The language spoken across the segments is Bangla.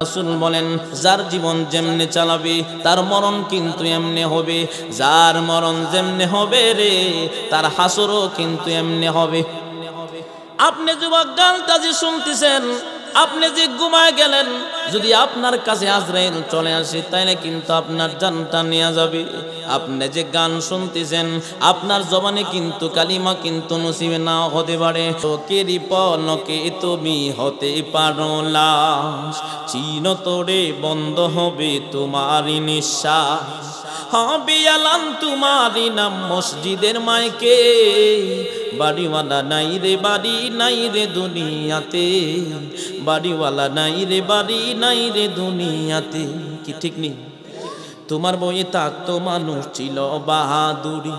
রাসূল বলেন, যার জীবন যেমনে চালাবে তার মরণ কিন্তু এমনে হবে, যার মরণ যেমনে হবে রে তার হাসরও কিন্তু এমনে হবে। আপনি যুবক গানটা যে শুনতেছেন, আপনি যে ঘুমায় গেলেন, যদি আপনার কাছে আজরাইল চলে আসে তাইলে কিন্তু আপনার জানটা নিয়ে যাবে। আপনি যে গান শুনতেছেন, আপনার জবানে কিন্তু কালিমা কিন্তু নসিবে না হতে পারে। তোকেরই পলকে তুমি হতে পারো লাশ, চির তোরে বন্ধ হবে তোমারই নিঃশ্বাস, হবে আলাম তোমারই নাম মসজিদের মাইকে, বাড়িওয়ালা নাই রে বাড়ি নাই রে দুনিয়াতে, বাড়িওয়ালা নাই রে বাড়ি নাই রে দুনিয়াতে। কি ঠিক নেই? তোমার বইয়ে থাকতো মানুষ ছিল বাহাদুরি,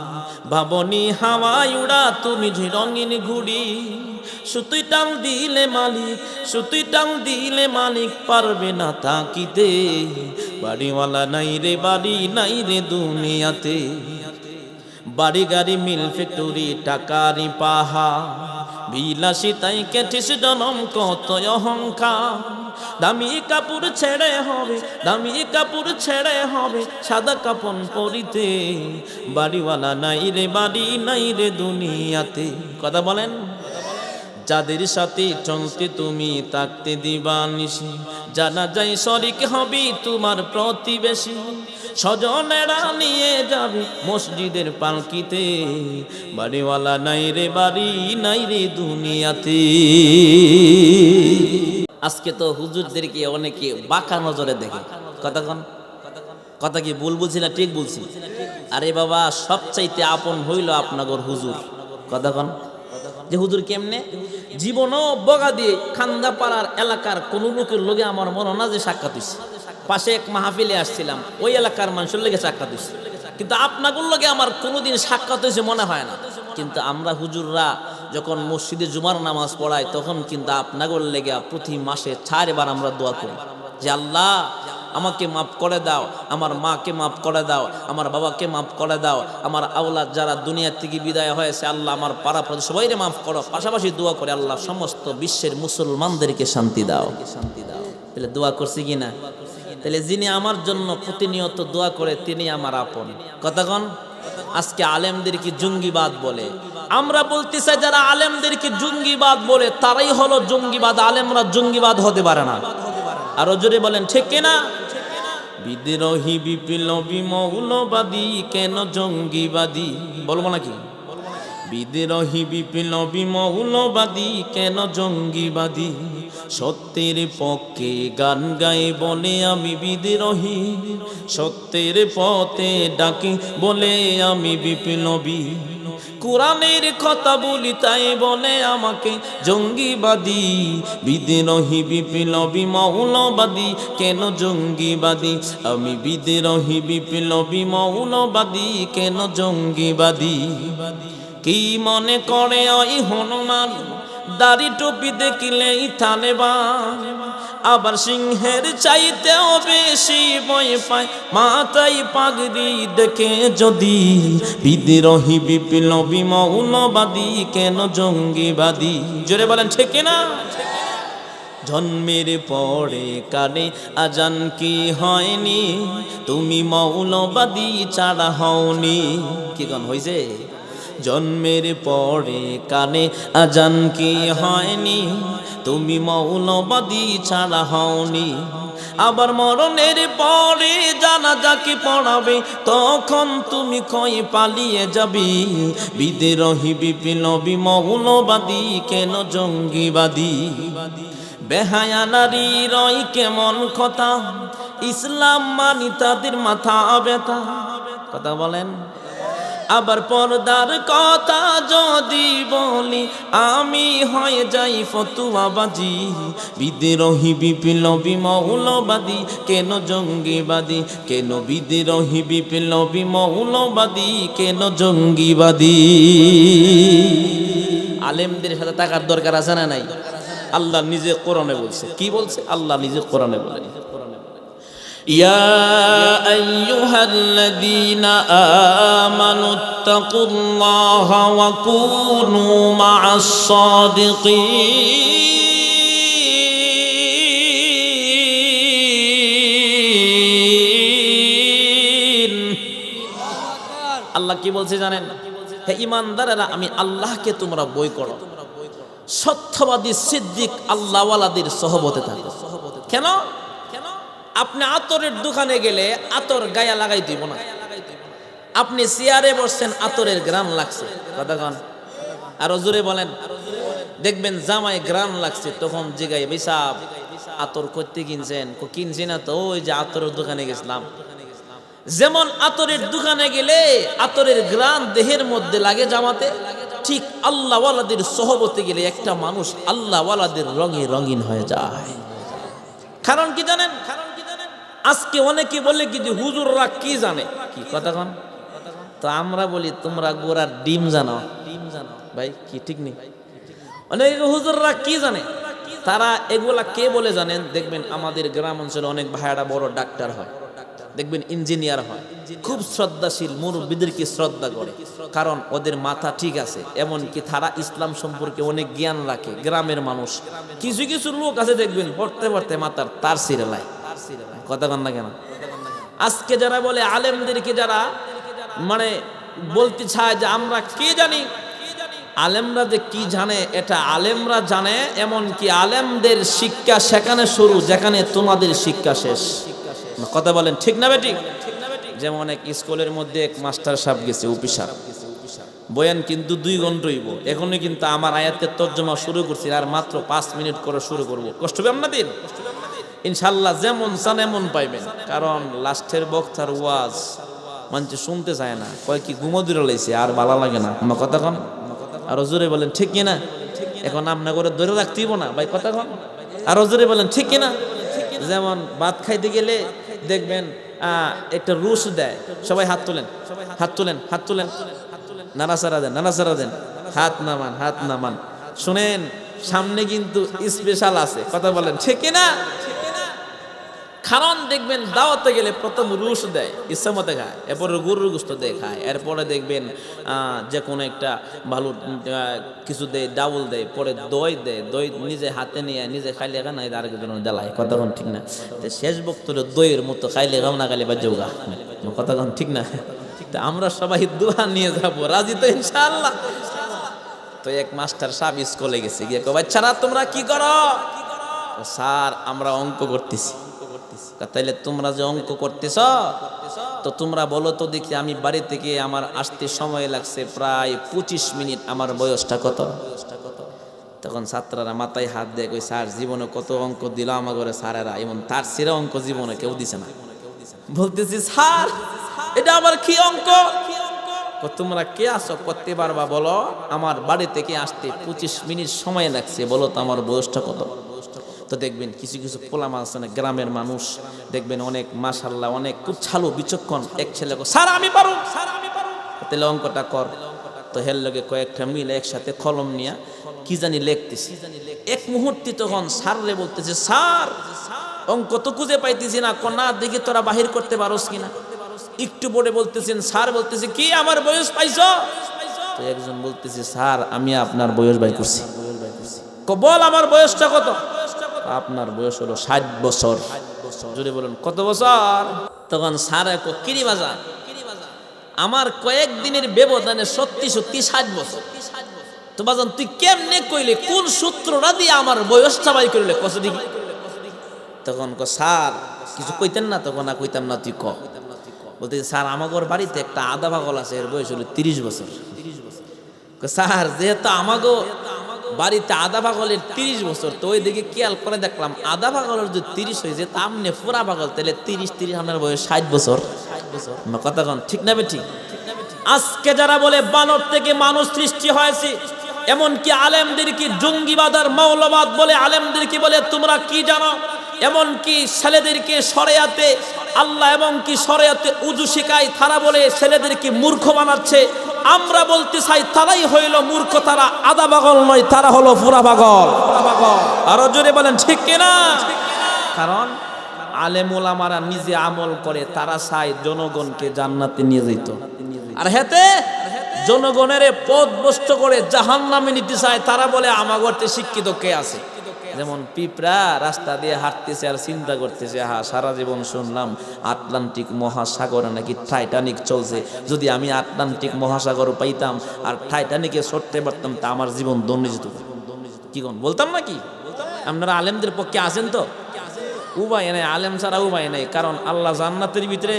ভাবনি হাওয়ায় উড়া তুমি যে রঙিন ঘুড়ি, সুতুই টান দিলে মালিক, সুতুই টান দিলে মালিক পারবে না থাকিতে, বাড়িওয়ালা নাই রে বাড়ি নাই রে দুনিয়াতে। বাড়ি গাড়ি মিল ফ্যাক্টরি টাকারি পাহা, বিলাসী তাই কেটিস জনম কত অহংকার, দামি কাপড় ছেড়ে হবে, দামি কাপড় ছেড়ে হবে সাদা কাপড় পরিতে, বাড়িওয়ালা নাই রে বাড়ি নাই রে দুনিয়াতে। কথা বলেন। যাদের সাথে চলতে তুমি থাকতে দিবানিশি, জানা যায় শরিক হবি তোমার প্রতিবেশী, স্বজনেরা নিয়ে যাবে মসজিদের পালকিতে, বাড়িওয়ালা নাই রে বাড়ি নাই রে দুনিয়াতে। আজকে তো হুজুরদেরকে অনেকে বাঁকা নজরে দেখে। কথা কি ভুল বলছি না ঠিক বলছি? আরে বাবা, সবচাইতে আপন হইল আপনাগর হুজুর। কথা কন যে হুজুর কেমনে জীবনও বগা দিয়ে খান্দাপাড়ার এলাকার কোন লোকের লোকে আমার মনে না যে সাক্ষাৎ হইছে। পাশে এক মাহফিলে আসছিলাম, ওই এলাকার মানুষের লেগে সাক্ষাৎ হইছে, কিন্তু আপনাগুলো লগে আমার কোনোদিন সাক্ষাৎ হয়েছে মনে হয় না। কিন্তু আমরা হুজুররা যখন মসজিদে জুমার নামাজ পড়াই তখন কিন্তু আপনাগুলো লেগে প্রতি মাসে 4 বার আমরা দোয়া করি যে আল্লাহ আমাকে মাফ করে দাও, আমার মাকে মাফ করে দাও, আমার বাবাকে মাফ করে দাও, আমার আওলাদ যারা দুনিয়া থেকে বিদায় হয়েছে আল্লাহ আমার পাড়া প্রতি সবাইকে মাফ করো। পাশাপাশি দোয়া করে আল্লাহ সমস্ত বিশ্বের মুসলমানদেরকে শান্তি দাও। তাহলে দোয়া করছি কিনা? তাহলে যিনি আমার জন্য প্রতিনিয়ত দোয়া করে তিনি আমার আপন। কথাগণ, আজকে আলেমদেরকে জঙ্গিবাদ বলে, আমরা বলতে চাই যারা আলেমদেরকে জঙ্গিবাদ বলে তারাই হলো জঙ্গিবাদ, আলেমরা জঙ্গিবাদ হতে পারে না। আরো জোরে বলেন ঠিক কিনা? বিদ্রোহী বিপ্লবী মৌলবাদী কেন জঙ্গিবাদী বলবো নাকি? বিদ্রোহী বিপ্লবী মৌলবাদী কেন জঙ্গিবাদী, সত্যের পক্ষে গান গায়ে বলে আমি বিদ্রোহী, সত্যের পথে ডাকি বলে আমি বিপ্লবী, কোরআনের কথা বলি তাই বলে আমাকে জঙ্গিবাদী, বিদ্রোহী বিপ্লবী মৌলবাদী কেন জঙ্গিবাদী, আমি বিদ্রোহী বিপ্লবী মৌলবাদী কেন জঙ্গিবাদী। কি মনে করে ওই হনুমান দাড়ি টুপি দেখিলেই তালেবান, আবার সিংহের চাইতেও বেশি ভয় পায় মাথায় পাগড়ি দেখে যদি, বিদ্রোহী বিপ্লবী মৌলবাদী কেন জঙ্গিবাদী। জোরে বলেন ঠিক কিনা? জন্মের পরে কানে আজান কি হয়নি, তুমি মৌলবাদী ছাড়া হওনি। কি গান হয়েছে? জন্মের পরে কানে আজান কি হয়নি, তুমি মৌলবাদী ছাড়া হওনি, আবার মরণের পরে জানাজা কি পড়াবে তখন তুমি কই পালিয়ে যাবি, বিদ্রোহী বিপ্লবী মৌলবাদী কেন জঙ্গিবাদী। বেহায়া নারী রয় কেমন কথা, ইসলাম মানি তাদের মাথা ব্যথা। কথা বলেন। আবার পর্দার কথা যদি বলি আমি হয়ে যাই ফতুয়াবাজি, বিদ্রোহী বিপ্লবী মৌলবাদী কেন জঙ্গিবাদী, কেন বিদ্রোহী বিপ্লবী মৌলবাদী কেন জঙ্গিবাদী। আলেমদের সাথে থাকার দরকার আছে না নাই? আল্লাহ নিজে কোরআনে বলছে। কি বলছে? আল্লাহ নিজে কোরআনে বলে, ইয়া আইয়ুহাল্লাযীনা আমানুত্তাকুল্লাহা ওয়া কুনু মা'আস সাদিকিন। আল্লাহ কি বলছে জানেন? হে ঈমানদারেরা, আমি আল্লাহকে তোমরা বই করো, সত্যবাদী সিদ্দিক আল্লাহওয়ালাদের সহবতে থাকো। কেন? আপনি আতরের দোকানে গেলে আতর গায়ে লাগাই দিব না। আপনি চেয়ারে বসছেন, আতরের গ্রান লাগছে, কথা কন আরো জোরে বলেন। দেখবেন জামাই গ্রান লাগছে, তখন জিগাই বিসাব আতর করতে কিনছেন? কিনছি না তো, ওই যে আতরের দোকানে গেছিলাম। যেমন আতরের দোকানে গেলে আতরের গ্রান দেহের মধ্যে লাগে জামাতে, ঠিক আল্লাহওয়ালাদের সহবতে গেলে একটা মানুষ আল্লাহওয়ালাদের রঙে রঙিন হয়ে যায়। কারণ কি জানেন? আজকে অনেকে বলে কি যে হুজুররা কি জানে, কি কথা কন? তো আমরা বলি তোমরা গোড়ার ডিম জানো। ভাই কি ঠিক নেই? অনেকে হুজুররা কি জানে, তারা এগুলা কে বলে জানেন? দেখবেন আমাদের গ্রাম অঞ্চলে অনেক ভাইয়ারা বড় ডাক্তার হয়, দেখবেন ইঞ্জিনিয়ার হয়, খুব শ্রদ্ধাশীল, মুরব্বিদেরকে শ্রদ্ধা করে, কারণ ওদের মাথা ঠিক আছে। এমনকি তারা ইসলাম সম্পর্কে অনেক জ্ঞান রাখে। গ্রামের মানুষ কিছু কিছু লোক আছে দেখবেন পড়তে পড়তে মাথার তার ছিঁড়ে লাই, কথা কন না কেন? আজকে যারা বলে আলেমদেরকে, যারা মানে বলতে চায় যে আমরা কি জানি, আলেমরা যে কি জানে এটা আলেমরা জানে। এমনকি আলেমদের শিক্ষা সেখানে শুরু যেখানে তোমাদের শিক্ষা শেষ, কথা বলেন ঠিক না বেটি? যেমন এক স্কুলের মধ্যে এক মাস্টার সাহেব গেছে, ওপি সাহেব, বয়ান কিন্তু 2 ঘন্টা হইব। এখনই কিন্তু আমার আয়াতের তর্জমা শুরু করছি, আর মাত্র 5 মিনিট করে শুরু করব। কষ্ট হবে আপনাদের? ইনশাল্লাহ যেমন চান এমন পাইবেন, কারণ লাস্টের বক্তার ওয়াজ মানুষ শুনতে চায় না, কয় কি ঘুমো দূরে লাইছে আর ভালো লাগে না। আমার কথা কন আরো জোরে বলেন ঠিক কিনা? এখন আপনার করে ধরে রাখতেইব না ভাই, কথা কন আরো জোরে বলেন ঠিক কিনা? যেমন ভাত খাইতে গেলে দেখবেন একটা রুশ দেয়, সবাই হাত তোলেন, হাত তোলেন, হাত তোলেন, নাড়াচাড়া দেন, নাড়াচাড়া দেন, হাত নামান, হাত নামান। শুনেন, সামনে কিন্তু স্পেশাল আছে, কথা বলেন ঠিক কিনা? কারণ দেখবেন দাওয়াতে গেলে প্রথম রুশ দেয়, ইচ্ছা মতে খায়, এরপরে গরুর গোশত দিয়ে খায়, এরপরে দেখবেন যে কোনো একটা ভালো কিছু দেয়, ডাউল দেয়, পরে দই দেয়, দই নিজে হাতে নিয়ে নিজে খাইলে খা, না আরেকজন দেলায়, কথা কন ঠিক না? শেষ বক্তব্য দইয়ের মতো খাইলে খাও, না খাইলে বাজ্য গা, কথা কন ঠিক না? আমরা সবাই দোয়া নিয়ে যাবো, রাজি তো ইনশাআল্লাহ? তো এক মাস্টার সাহেব স্কুলে গেছে, গিয়ে কয় বাচ্চারা তোমরা কি করো? স্যার আমরা অঙ্ক করতেছি। তাইলে তোমরা যে অঙ্ক করতেছ, তো তোমরা বলো তো দেখি, আমি বাড়ি থেকে আমার আসতে সময় লাগছে প্রায় 25 মিনিট, আমার বয়সটা কত? তখন ছাত্ররা মাথায় হাত দিয়ে কই, স্যার জীবনে কত অঙ্ক দিল আমার ঘরে স্যারেরা, এমন তার সেরা অঙ্ক জীবনে কেউ দিছে না। বলতেছি স্যার এটা আবার কি অঙ্ক? তোমরা কে আসো করতে পারবা বলো? আমার বাড়ি থেকে আসতে 25 মিনিট সময় লাগছে, বলো তো আমার বয়সটা কত? তো দেখবেন কিছু কিছু পোলা মাছ আছে না, গ্রামের মানুষ দেখবেন অনেক মাশাআল্লাহ অনেক খুব ছালো বিচক্ষণ, এক ছেলে স্যার আমি পারো, স্যার আমি পারো, তাহলে অঙ্কটা কর। তো হের লগে কয়েকটা মিলে একসাথে কলম নিয়ে কি জানি লিখতেছি। এক মুহূর্তে তখন স্যাররে বলতেছে, স্যার অঙ্ক তো খুঁজে পাইতেছি না, না দেখি তোরা বাহির করতে পারোস কিনা। একটু পরে বলতেছেন, স্যার বলতেছে কি আমার বয়স পাইছ? তো একজন বলতেছে, স্যার আমি আপনার বয়স বাই করছি। বল আমার বয়সটা কত? আপনার বয়স হলো 60 বছর। জোরে বলুন কত বছর? তখন স্যার কিরি বাজার, আমার কয়েকদিনের ব্যবধানে সত্যি সত্যি 60 বছর। তো বাজান তুই কেমনে কইলে, কোন সূত্রটা দিয়ে আমার বয়সটা বাই করলে কত দিকে? তখন স্যার কিছু কইতেন না? তখন না কইতাম না, তুই ক। বলতে স্যার আমাগর বাড়িতে একটা আদা পাগল আছে, এর বয়স হলো 30 বছর। স্যার যেহেতু আমাগো বাড়িতে আদা পাগলের 30 বছর, তো ওই দিকে খেয়াল করে দেখলাম আদা পাগলের যদি 30 হয়ে যেত, আমনে পুরা পাগল, তাহলে 30 আপনার বয়স 60 বছর। কথা কন ঠিক না বেঠিক? আজকে যারা বলে বানর থেকে মানুষ সৃষ্টি হয়েছে, এমনকি আলেমদেরকে জঙ্গিবাদ আর মৌলবাদ বলে, আলেমদেরকে বলে তোমরা কি জানো, এমনকি ছেলেদেরকে শরিয়াতে আল্লাহ এবং কি শরিয়াতে উযু শেখায়, তারা বলে ছেলেদেরকে মূর্খ বানাচ্ছে। আমরা বলতে চাই তারাই হইল মূর্খ, তারা আদা পাগল নয়, তারা হলো পুরা পাগল। আরো জোরে বলেন ঠিক কিনা? কারণ আলেম ওলামারা নিজে আমল করে, তারা চায় জনগণকে জান্নাতে নিয়ে যেত, আর হেতে জনগণের পথভ্রষ্ট করে জাহান্নামে নিতে চায়। তারা বলে আমাগরতে শিক্ষিত কে আছে? যেমন পিঁপড়া রাস্তা দিয়ে হাঁটতেছে আর চিন্তা করতেছে, হা সারা জীবন শুনলাম আটলান্টিক মহাসাগরে নাকি টাইটানিক চলছে, যদি আমি আটলান্টিক মহাসাগর পাইতাম আর টাইটানিকে ছড়তে পারতাম তা আমার জীবন ধন্য যেত। কি কোন বলতাম নাকি? আপনারা আলেমদের পক্ষে আছেন তো? উপায় নাই, আলেম ছাড়া উপায় নাই। কারণ আল্লাহ জান্নাতের ভিতরে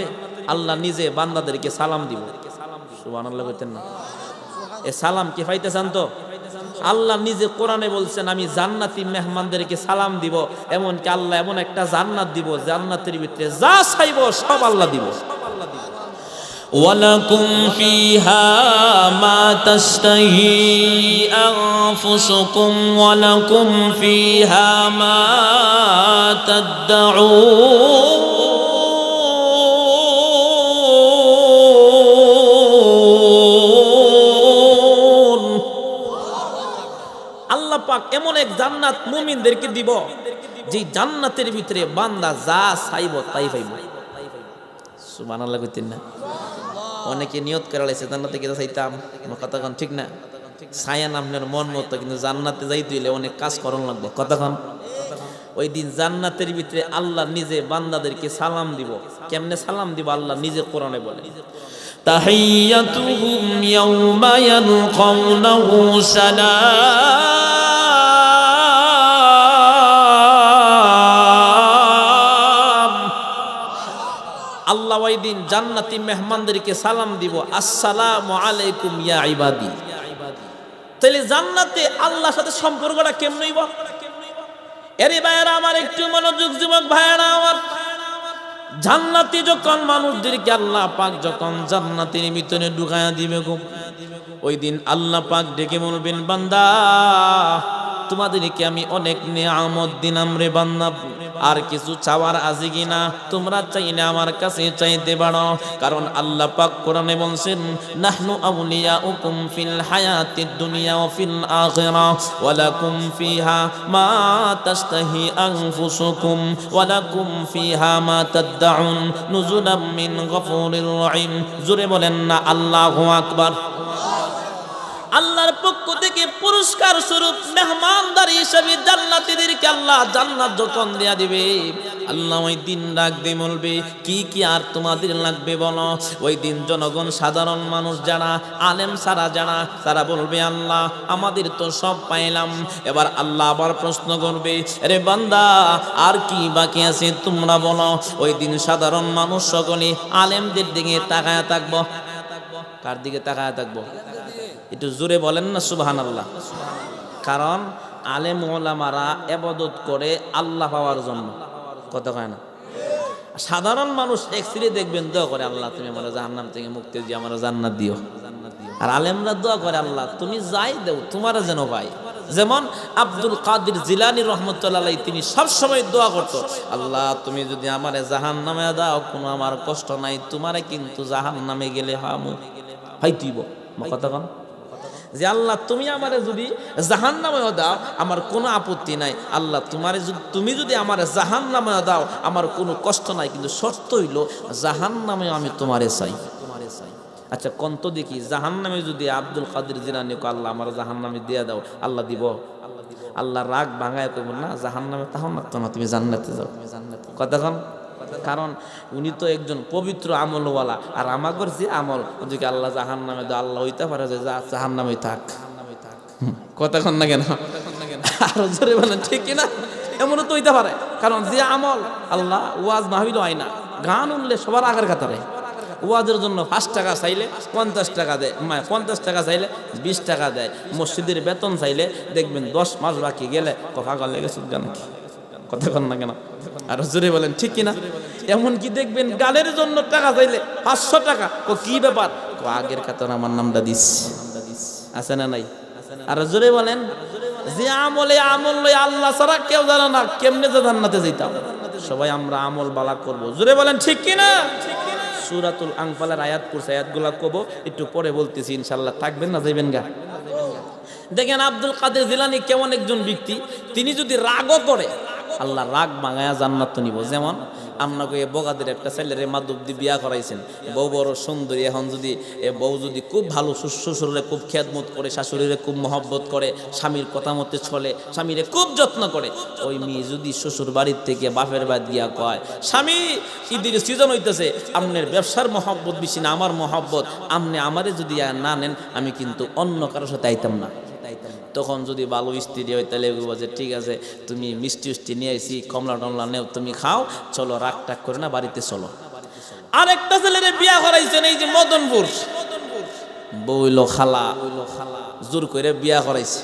আল্লাহ নিজে বান্দাদেরকে সালাম দিব। সুবহানাল্লাহ কইতেন না? এ সালাম কি পাইতে চান তো? আল্লাহ নিজে কোরআনে বলছেন আমি জান্নাতি মেহমানদেরকে সালাম দিব। এমনকি আল্লাহ এমন একটা জান্নাত দিব, জান্নাতের ভিতরে যা চাইব সব আল্লাহ দিব। ওয়ালাকুম ফিহা মা তাশতাহি আনফুসুকুম ওয়ালাকুম ফিহা মা তাদউন। আল্লাহ পাক এমন এক জান্নাত মুমিনদেরকে দিব যে জান্নাতের ভিতরে বান্দা যা চাইব তাই পাইব। সুবহানাল্লাহ কইতেন না? অনেকে নিয়ত করে লাইছে জান্নাতে গিয়ে চাইতাম, কথা কোন ঠিক না? ছায়া নামের মন মতো, কিন্তু জান্নাতে যাইতে হইলে অনেক কাজ করণ লাগবে। কথা কোন? ওই দিন জান্নাতের ভিতরে আল্লাহ নিজে বান্দাদেরকে সালাম দিব। কেমনে সালাম দিব আল্লাহ নিজে কোরআনে বলে, তাহিয়াতুহুম ইয়াওমা ইয়ালকাউনাহু সালাম। আল্লাহ ওই দিন জান্নাতি মেহমানদেরকে সালাম দিব, আসসালামু আলাইকুম ইয়া ইবাদি। তাহলে জান্নাতে আল্লাহর সাথে সম্পর্কটা কেমন হইব? এরে ভাইয়েরা আমার, একটু মনোযোগ, যুবক ভাইয়েরা আমার। জান্নাতি যখন মানুষদেরকে আল্লাহ পাক যখন জান্নাতের ভিতরে ঢুকায়া দিবে গো, ওই দিন আল্লাহ পাক ডেকে বলবেন, বান্দা তোমাদেরকে আমি অনেক নিয়ামত দিলাম রে বান্দা, আর কিছু চাওয়ার আছে কিনা? তোমরা চাইলে আমার কাছে চাইতে পারো। কারণ আল্লাহ পাক কোরআনে বলছেন, নাহনু আউলিয়াউকুম ফিল হায়াতিদ দুনিয়া ওয়া ফিল আখিরাহ ওয়া লাকুম ফিহা মা তাশতাহি আনফুসুকুম ওয়া লাকুম ফিহা মা তাদউন নুজুলাম মিন গফুরির রহিম। জোরে বলেন না আল্লাহু আকবার। আল্লাহর পক্ষ থেকে পুরস্কার স্বরূপ মেহমানদারি হিসেবে জান্নাতীদেরকে আল্লাহ জান্নাত যখন দেয়া দিবে, আল্লাহ ওই দিন ডাকবে বলবে, কি কি আর তোমাদের লাগবে বলো? ওই দিন জনগণ, সাধারণ মানুষ যারা, আলেম সারা যারা, তারা বলবে, আল্লাহ আমাদের তো সব পাইলাম। এবার আল্লাহ আবার প্রশ্ন করবে, রে বান্দা আর কি বাকি আছে তোমরা বলো। ওই দিন সাধারণ মানুষ সকলে আলেমদের দিকে তাকায়া থাকবো। কার দিকে তাকায়া থাকবো? একটু জোরে বলেন না সুবহানাল্লাহ। কারণ আলেম ওলামারা ইবাদত করে আল্লাহ পাওয়ার জন্য, কথা কয় না? সাধারণ মানুষ এক্সিরে দেখবেন দোয়া করে, আল্লাহ তুমি আমার জাহান্নাম থেকে মুক্তি দিয়ে আমার জান্নাত দিও। আর আলেমরা দোয়া করে, আল্লাহ তুমি যাই দেও তোমার যেন পাই। যেমন আব্দুল কাদের জিলানী রাহমাতুল্লাহ আলাইহি, তিনি সব সময় দোয়া করতো, আল্লাহ তুমি যদি আমারে জাহান্নামে দাও, কোনো আমার কষ্ট নাই, তোমারে কিন্তু জাহান্নামে গেলে হাইতিব। কথা কন যে আল্লাহ তুমি আমারে যদি জাহান্নামে দাও আমার কোনো আপত্তি নাই, আল্লাহ তুমি যদি আমারে জাহান্নামে দাও আমার কোনো কষ্ট নাই, কিন্তু শর্ত হইল জাহান্নামে আমি তোমারে চাই। আচ্ছা কন্ত দেখি, জাহান্নামে যদি আব্দুল কাদের জিলানী আল্লাহ আমার জাহান্নামে দিয়ে দাও, আল্লাহ দিব? আল্লাহ রাগ ভাঙায় কইব না, জাহান্নামে তাহলে না, তুমি জান্নাতে যাও। কথা কন? কারণ উনি তো একজন পবিত্র আমলওয়ালা, আর আমাগর যে আমল যদি আল্লাহ জাহান্নামে দাও, আল্লাহ হইতে পারে যে জাহান্নামে থাক। কথা কন না কেন? আর জোরে বলেন ঠিক কিনা? এমনও তো হইতে পারে, কারণ যে আমল আল্লাহ ওয়াজ মাহফিল হয় না, গান উনলে সবার আগের কাতারে, ওয়াজের জন্য 5 টাকা চাইলে 50 টাকা দেয়, 50 টাকা চাইলে 20 টাকা দেয়। মসজিদের বেতন চাইলে দেখবেন 10 মাস বাকি গেলে পাগল লেগে সুজ্ঞা নাকি। কথা কন না কেন? আর জোরে বলেন ঠিক কিনা? এমনকি দেখবেন গালের জন্য টাকা চাইলে 500 টাকা, ও কি ব্যাপার, আগের কাতার আমার নামটা দিস, আছে না নাই? আর জোরে বলেন, যে আমলে আমল লই আল্লাহ ছাড়া কেউ জানে না কেমনে যে জান্নাতে যাইতাম। সবাই আমরা আমল বালা করব, জোরে বলেন ঠিক কিনা? সূরাতুল আনফালের আয়াত পড়ছে, আয়াতগুলা কব একটু পরে বলতেছি ইনশাআল্লাহ। থাকবেন না যাইবেন গা? দেখেন আব্দুল কাদের জিলানী কেমন একজন ব্যক্তি, তিনি যদি রাগও করে আল্লাহ রাগ ভাঙায়া জান্নাত নিব। যেমন আপনাকে এই বগাদের একটা ছেলের মাদুব দিয়ে বিয়া করাইছেন, বউ বড় সুন্দরী, এখন যদি বউ যদি খুব ভালো শ্বশুরে খুব খেদমত করে, শাশুড়িরে খুব মহব্বত করে, স্বামীর কথা মতে চলে, স্বামীরে খুব যত্ন করে, ওই মেয়ে যদি শ্বশুর বাড়ির থেকে বাপের বাদ গিয়া কয়, স্বামী ঈদের সিজন হইতেছে, আপনার ব্যবসার মহব্বত বেশি না আমার মহব্বত, আপনি আমারে যদি না নেন আমি কিন্তু অন্য কারোর সাথে আইতাম না। তখন যদি ভালো স্ত্রী হয় তাহলে বলছে ঠিক আছে তুমি মিষ্টি উষ্টি নিয়ে আইসি, কমলা টমলা নেও, তুমি খাও, চলো রাগ টাগ করে না বাড়িতে চলো। আরেকটা ছেলেরে বিয়া করাইছেন এই যে মদনপুর, বইলো খালা জোর করে বিয়া করাইছে।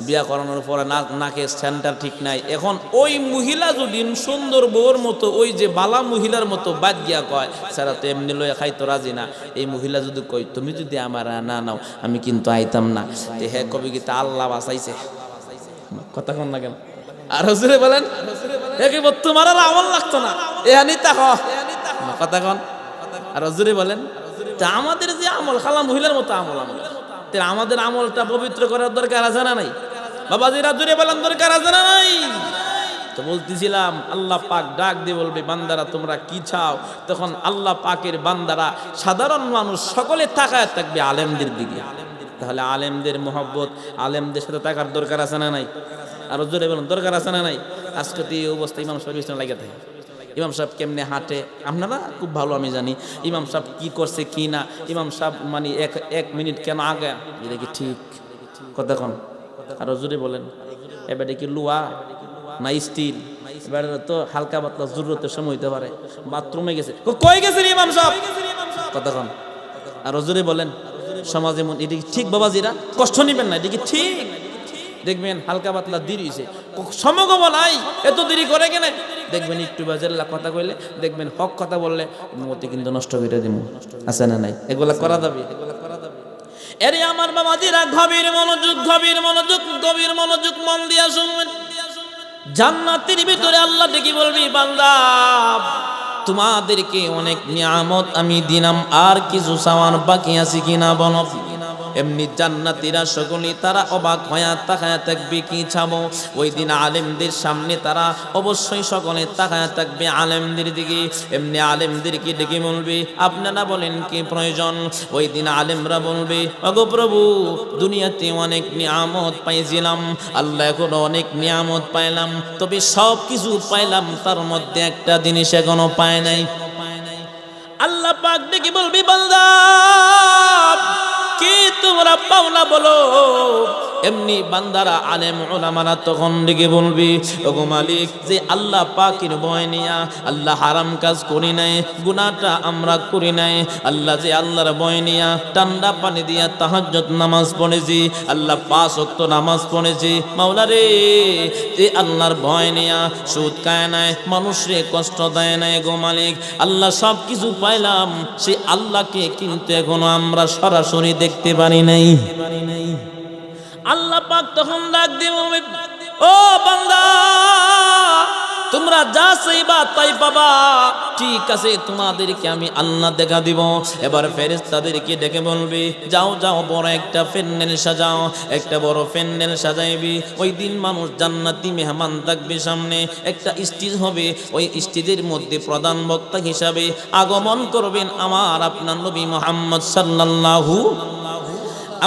বিয়া করানোর পরে নাকে সেন্টার ঠিক নাই। এখন ওই মহিলা যদি সুন্দর বউর মতো ওই যে বালা মহিলার মতো বাদ গিয়া কয় সারা তো এমনি লয়ে খাইতো রাজি না, এই মহিলা যদি কই তুমি যদি আমার না নাও আমি কিন্তু আইতাম না, তে হ্যাঁ কবি গীতা আল্লাহ বাঁচাইছে। কথা কন না কেন? আর হুজুরে বলেন একেবারে তোমার আর আমল লাগতো না, এ আনিতা কথা কন। আর হুজুরে বলেন তা আমাদের যে আমল খালা মহিলার মতো আমল, আমাদের আমলটা পবিত্র করার দরকার আছে না নাই? বাবাজিরা জুড়ে বলেন দরকার আছে না নাই? তো বলতেছিলাম আল্লাহ পাক ডাক দিয়ে বলবে বান্দারা তোমরা কি চাও, তখন আল্লাহ পাকের বান্দারা সাধারণ মানুষ সকলে তাকায় থাকবে আলেমদের দিকে। তাহলে আলেমদের মহব্বত, আলেমদের সাথে থাকার দরকার আছে না নাই? আরো জোরে বলেন দরকার আছে না নাই? আজকে তো এই অবস্থা ইমাম সাহেব লাগে থাকে, ইমাম সাহেব কেমনে হাঁটে আপনারা খুব ভালো আমি জানি, ইমাম সাহেব কি করছে কি না, ইমাম সাহেব মানে এক মিনিট কেন আগে, এটা কি ঠিক? কতক্ষণ আরো জোরে বলেন, এবারে কি লুয়া না স্টিল? এবারে তো হালকা পাতলা জরুরতের সময় হইতে পারে, বাথরুমে গেছে, কই গেছেন ইমাম সাহেব? কতক্ষণ আরো জোরে বলেন। সমাজে মন এটা কি ঠিক? বাবাজিরা কষ্ট নিবেন না, এটা কি ঠিক? দেখবেন হালকা পাতলা দেরি হয়েছে, সমগম নাই, এত দেরি করে কেন? দেখবেন একটু বাজাল্লা কথা কইলে, দেখবেন হক কথা বললে মতি কিন্তু নষ্ট করে দিব, আছে না নাই? এগুলা করা যাবে? এরে আমার বাবাজিরা গভীর মনোযোগ, গভীর মনোযোগ, গভীর মনোযোগ, মন দিয়া শুনবেন। জান্নাতের ভিতরে আল্লাহ ডেকে বলবি বান্দা তোমাদেরকে অনেক নিয়ামত আমি দিলাম, আর কিছু চাওয়ার বাকি আছে কিনা বলো। এমনি জান্নাতীরা সকলেই তারা অবাক হয়ে তাকায়া থাকবে কি চাবো। ওই দিন আলেমদের সামনে তারা অবশ্যই সকলে তাকায়া থাকবে আলেমদের দিকে। এমনি আলেমদেরকে ডেকে বলবে আপনারা বলেন কি প্রয়োজন। ওই দিন আলেমরা বলবে ওগো প্রভু দুনিয়াতে অনেক নিয়ামত পাইছিলাম, আল্লাহ এখনো অনেক নিয়ামত পাইলাম, তবে সব কিছু পাইলাম তার মধ্যে একটা জিনিস এখনো পায় নাই। আল্লাহ পাক ডেকে বলবে বান্দা কি তোমরা পাওনা বলো। এমনি বান্দারা আলেম উলামারা তখন ডেকে বলবি ওগো মালিক যে আল্লাহ পাকের ভয় নিয়া আল্লাহ হারাম কাজ করি নাই, গুনাহটা আমরা করি নাই, আল্লাহ যে আল্লাহর ভয় নিয়া ঠান্ডা পানি দিয়া তাহাজ্জুদ নামাজ পড়েছি, আল্লাহ 5 ওয়াক্ত নামাজ পড়েছি, মাওলা রে যে আল্লাহর ভয় নিয়া সুদ খায় নাই, মানুষরে কষ্ট দেয় নাই, গো মালিক আল্লাহ সব কিছু পাইলাম, সে আল্লাহকে কিন্তু এখনো আমরা সরাসরি দেখতে পারি নাই। আল্লাহ পাক তখন ডাক দিয়ে বলবে ও বান্দা তোমরা যা চাইবা তাই পাবা, ঠিক আছে তোমাদেরকে আমি আল্লাহ দেখা দিব। এবার ফেরেশতাদেরকে ডেকে বলবে যাও যাও বড় একটা প্যান্ডেল সাজাও, একটা বড় প্যান্ডেল সাজাইবি। ওই দিন মানুষ জান্নাতি মেহমান থাকবে, সামনে একটা স্টেজ হবে, ওই স্টেজের মধ্যে প্রধান বক্তা হিসাবে আগমন করবেন আমার আপনার নবী মুহাম্মদ সাল্লাল্লাহু,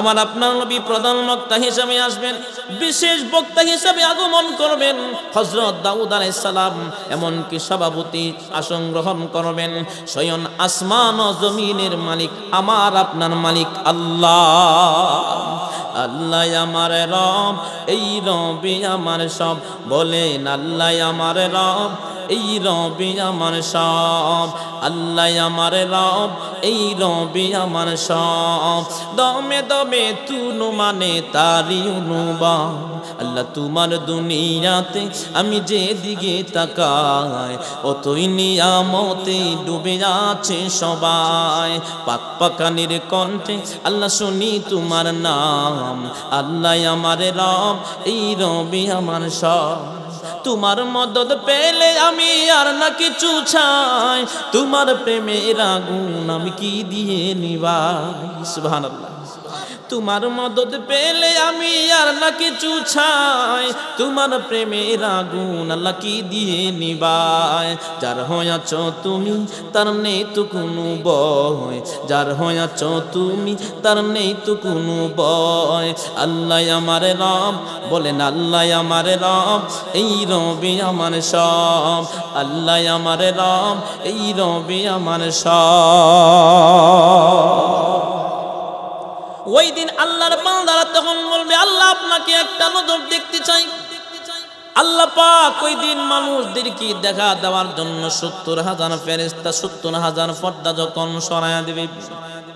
আমার আপনার নবী প্রধান বক্তা হিসেবে আসবেন, বিশেষ বক্তা হিসেবে আগমন করবেন হযরত দাউদ আলাইহিস সালাম, এমনকি সভাপতি আসন গ্রহণ করবেন স্বয়ং আসমান ও জমিনের মালিক আমার আপনার মালিক আল্লাহ। আল্লাহ আমার রব, এই রবি আমার সব, বলেন আল্লাহ আমার রব, এই রবি আমার সব, আল্লাহ আমার রব, এই রবি আমার সব, দমে দমে তুনু মানে তারি অনুবা। আল্লাহ তোমার দুনিয়াতে আমি যে দিকে তাকাই অতই নিয়ামতে ডুবে আছে সবাই, পাক পাকানির কণ্ঠে আল্লাহ শুনি তোমার নাম, আল্লাহ আমার রব, এই রবি আমার সব, তোমার মদদ পেলে আমি আর না কিছু চাই, তোমার প্রেমের আগুন আমি কি দিয়ে নিভাই। সুবহানাল্লাহ। তোমার মদত পেলে আমি আর না কিছু চাই, তোমার প্রেমের আগুন আল্লাহ কি দিয়ে নিবায়। যার হয়েছ তুমি তার নেই তো কোনো ভয়, যার হয়েছ তুমি তার নেই তো কোনো ভয়। আল্লাহ আমার রব, বলেন আল্লাহ আমার রব, এই রবে আমার সব। আল্লাহ আমার রব, এই রবে আমার সব। ওই দিন আল্লাহর বান্দারা তখন বলবে, আল্লাহ আপনাকে একটা নজর দেখতে চাই। আল্লাহ পাক ওই দিন মানুষদেরকে দেখা দেওয়ার জন্য 70,000 ফেরেশতা, 70,000 পর্দা যখন সরায়া দিবে,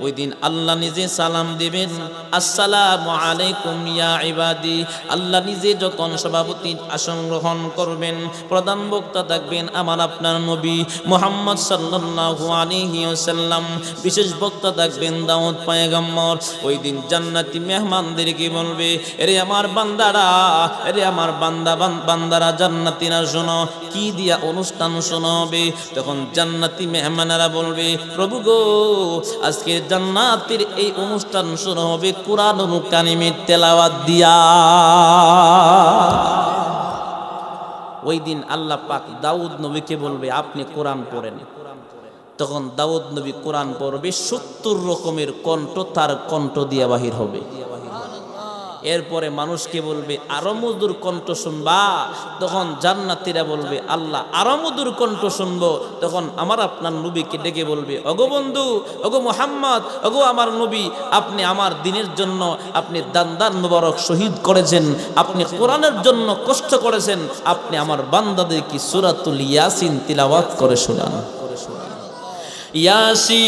ওই দিন আল্লাহ নিজে সালাম দিবেন, আসসালামু আলাইকুম ইয়া ইবাদি। আল্লাহ নিজে যখন সভাপতি আসন গ্রহণ করবেন, প্রধান বক্তা থাকবেন আমার আপনার নবী মুহাম্মদ সাল্লাল্লাহু আলাইহি ওয়াসাল্লাম, বিশেষ বক্তা থাকবেন দাউদ পয়গম্বর। ওই দিন জান্নাতি মেহমানদেরকে বলবে, এরে আমার বান্দারা, এরে আমার বান্দারা জান্নাতীরা শোনো, কি দিয়া অনুষ্ঠান শোনাবে। তখন জান্নাতি মেহমানেরা বলবে, প্রভু গো, আজকে জান্নাতের এই অনুষ্ঠান শুরু হবে কুরআনুল কারীমের তেলাওয়াত দিয়া। ওই দিন আল্লাহ পাক দাউদ নবীকে বলবে, আপনি কোরআন পড়েন। তখন দাউদ নবী কোরআন পড়বে, 70 রকমের কণ্ঠ তার কণ্ঠ দিয়া বাহির হবে। এরপরে মানুষকে বলবে আরো মধুর কণ্ঠ শুনবা। তখন জান্নাতীরা বলবে, আল্লাহ আরো মধুর কণ্ঠ শুনবো। তখন আমার আপনার নবীকে ডেকে বলবে, ওগো বন্ধু, ওগো মুহাম্মদ, ওগো আমার নবী, আপনি আমার দিনের জন্য আপনি দান মুবারক শহীদ করেছেন, আপনি কোরআনের জন্য কষ্ট করেছেন, আপনি আমার বান্দাদেরকে সূরাতুল ইয়াসিন তিলাওয়াত করে শোনান। ইয়াসিন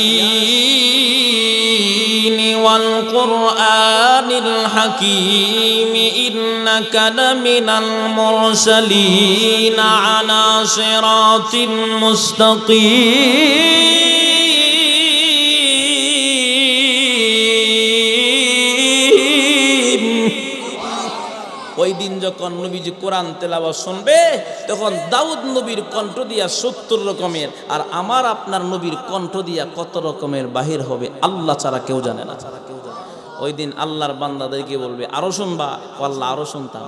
ওয়াল কুরআনিল হাকীম ইন্নাকা লামিনাল মুরসালিন আলা সিরাতিন মুস্তাকিম। ওই দিন যখন নবীজি কোরআন তেলাওয়াত শুনবে, তখন দাউদ নবীর কণ্ঠ দিয়া 70 রকমের, আর আমার আপনার নবীর কণ্ঠ দিয়া কত রকমের বাহির হবে আল্লাহ ছাড়া কেউ জানে না। ওই দিন আল্লাহর বান্দাদেরকে বলবে, আরো শুনবা? আল্লাহ আরো শুনতাম।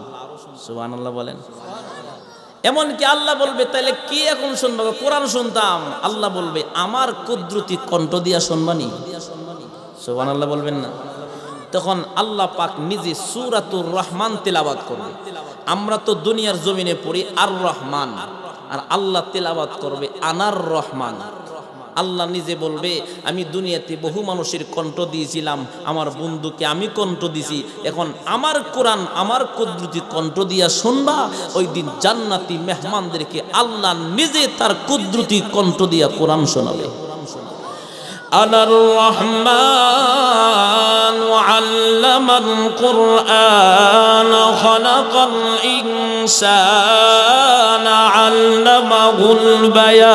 সুবহানাল্লাহ বলেন। এমনকি আল্লাহ বলবে, তাইলে কি এখন শুনবা? কোরআন শুনতাম। আল্লাহ বলবে, আমার কুদরতি কণ্ঠ দিয়া শুনবানি? সুবহানাল্লাহ বলবেন না? তখন আল্লাহ পাক নিজে সূরাতুর রহমান তেলাওয়াত করবে। আমরা তো দুনিয়ার জমিনে পড়ি আর রহমান, আর আল্লাহ তেলাওয়াত করবে আনার রহমান। আল্লাহ নিজে বলবে, আমি দুনিয়াতে বহু মানুষের কণ্ঠ দিয়েছিলাম, আমার বন্ধুকে আমি কণ্ঠ দিছি, এখন আমার কোরআন আমার কুদরতি কণ্ঠ দিয়া শুনবা। ওই দিন জান্নাতি মেহমানদেরকে আল্লাহ নিজে তার কুদরতি কণ্ঠ দিয়া কোরআন শোনাবে। আনার রহমান আল্লামাল কুরআন খালাকাল ইনসানা আল্লামাহুল বায়ান।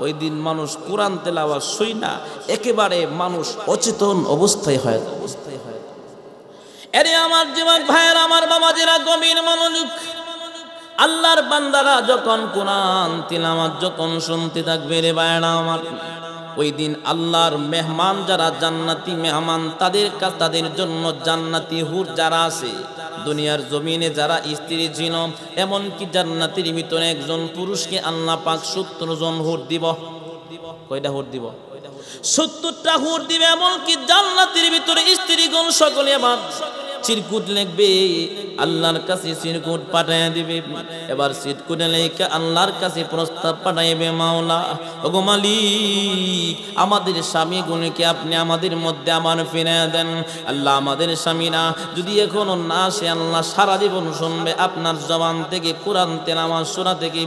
ওই দিন মানুষ কোরআন তেলাওয়াত শুইনা একেবারে মানুষ অচেতন অবস্থায় হয়। এরে আমার যুবক ভাইয়ের, আমার বাবাজিরা, গভীর মনোযোগ। আল্লাহর বান্দারা যখন কোরআন তিলাওয়াত যখন শুনতে থাকবে রে ভাইরা আমার, ওই দিন আল্লাহর মেহমান যারা জান্নাতি মেহমান, তাদের জন্য জান্নাতি হুর যারা আছে, দুনিয়ার জমিনে যারা স্ত্রী ছিল, এমনকি জান্নাতের ভিতরে একজন পুরুষকে আল্লাহ পাক 70 জন হুর দিব। কয়টা হুর দিব? 70টা হুর দিবে। এমনকি জান্নাতের ভিতরে স্ত্রীগণ সকলে আবার চিরকুট লিখবে, আল্লাহর কাছে চিরকুট পাঠাইয়া দিবে। এবার চিরকুটে লেখা আল্লাহর কাছে প্রস্তাব পাঠাইবে, মাওলা ওগো মালিক, আমাদের স্বামীগুলোকে আপনি আমাদের মধ্যে আবার ফিরিয়ে দেন। আল্লাহ আমাদের স্বামীরা যদি এখনো না আসে, আল্লাহ সারা জীবন শুনবে আপনার জবান থেকে কোরআন তেলাওয়াত সূরা থেকে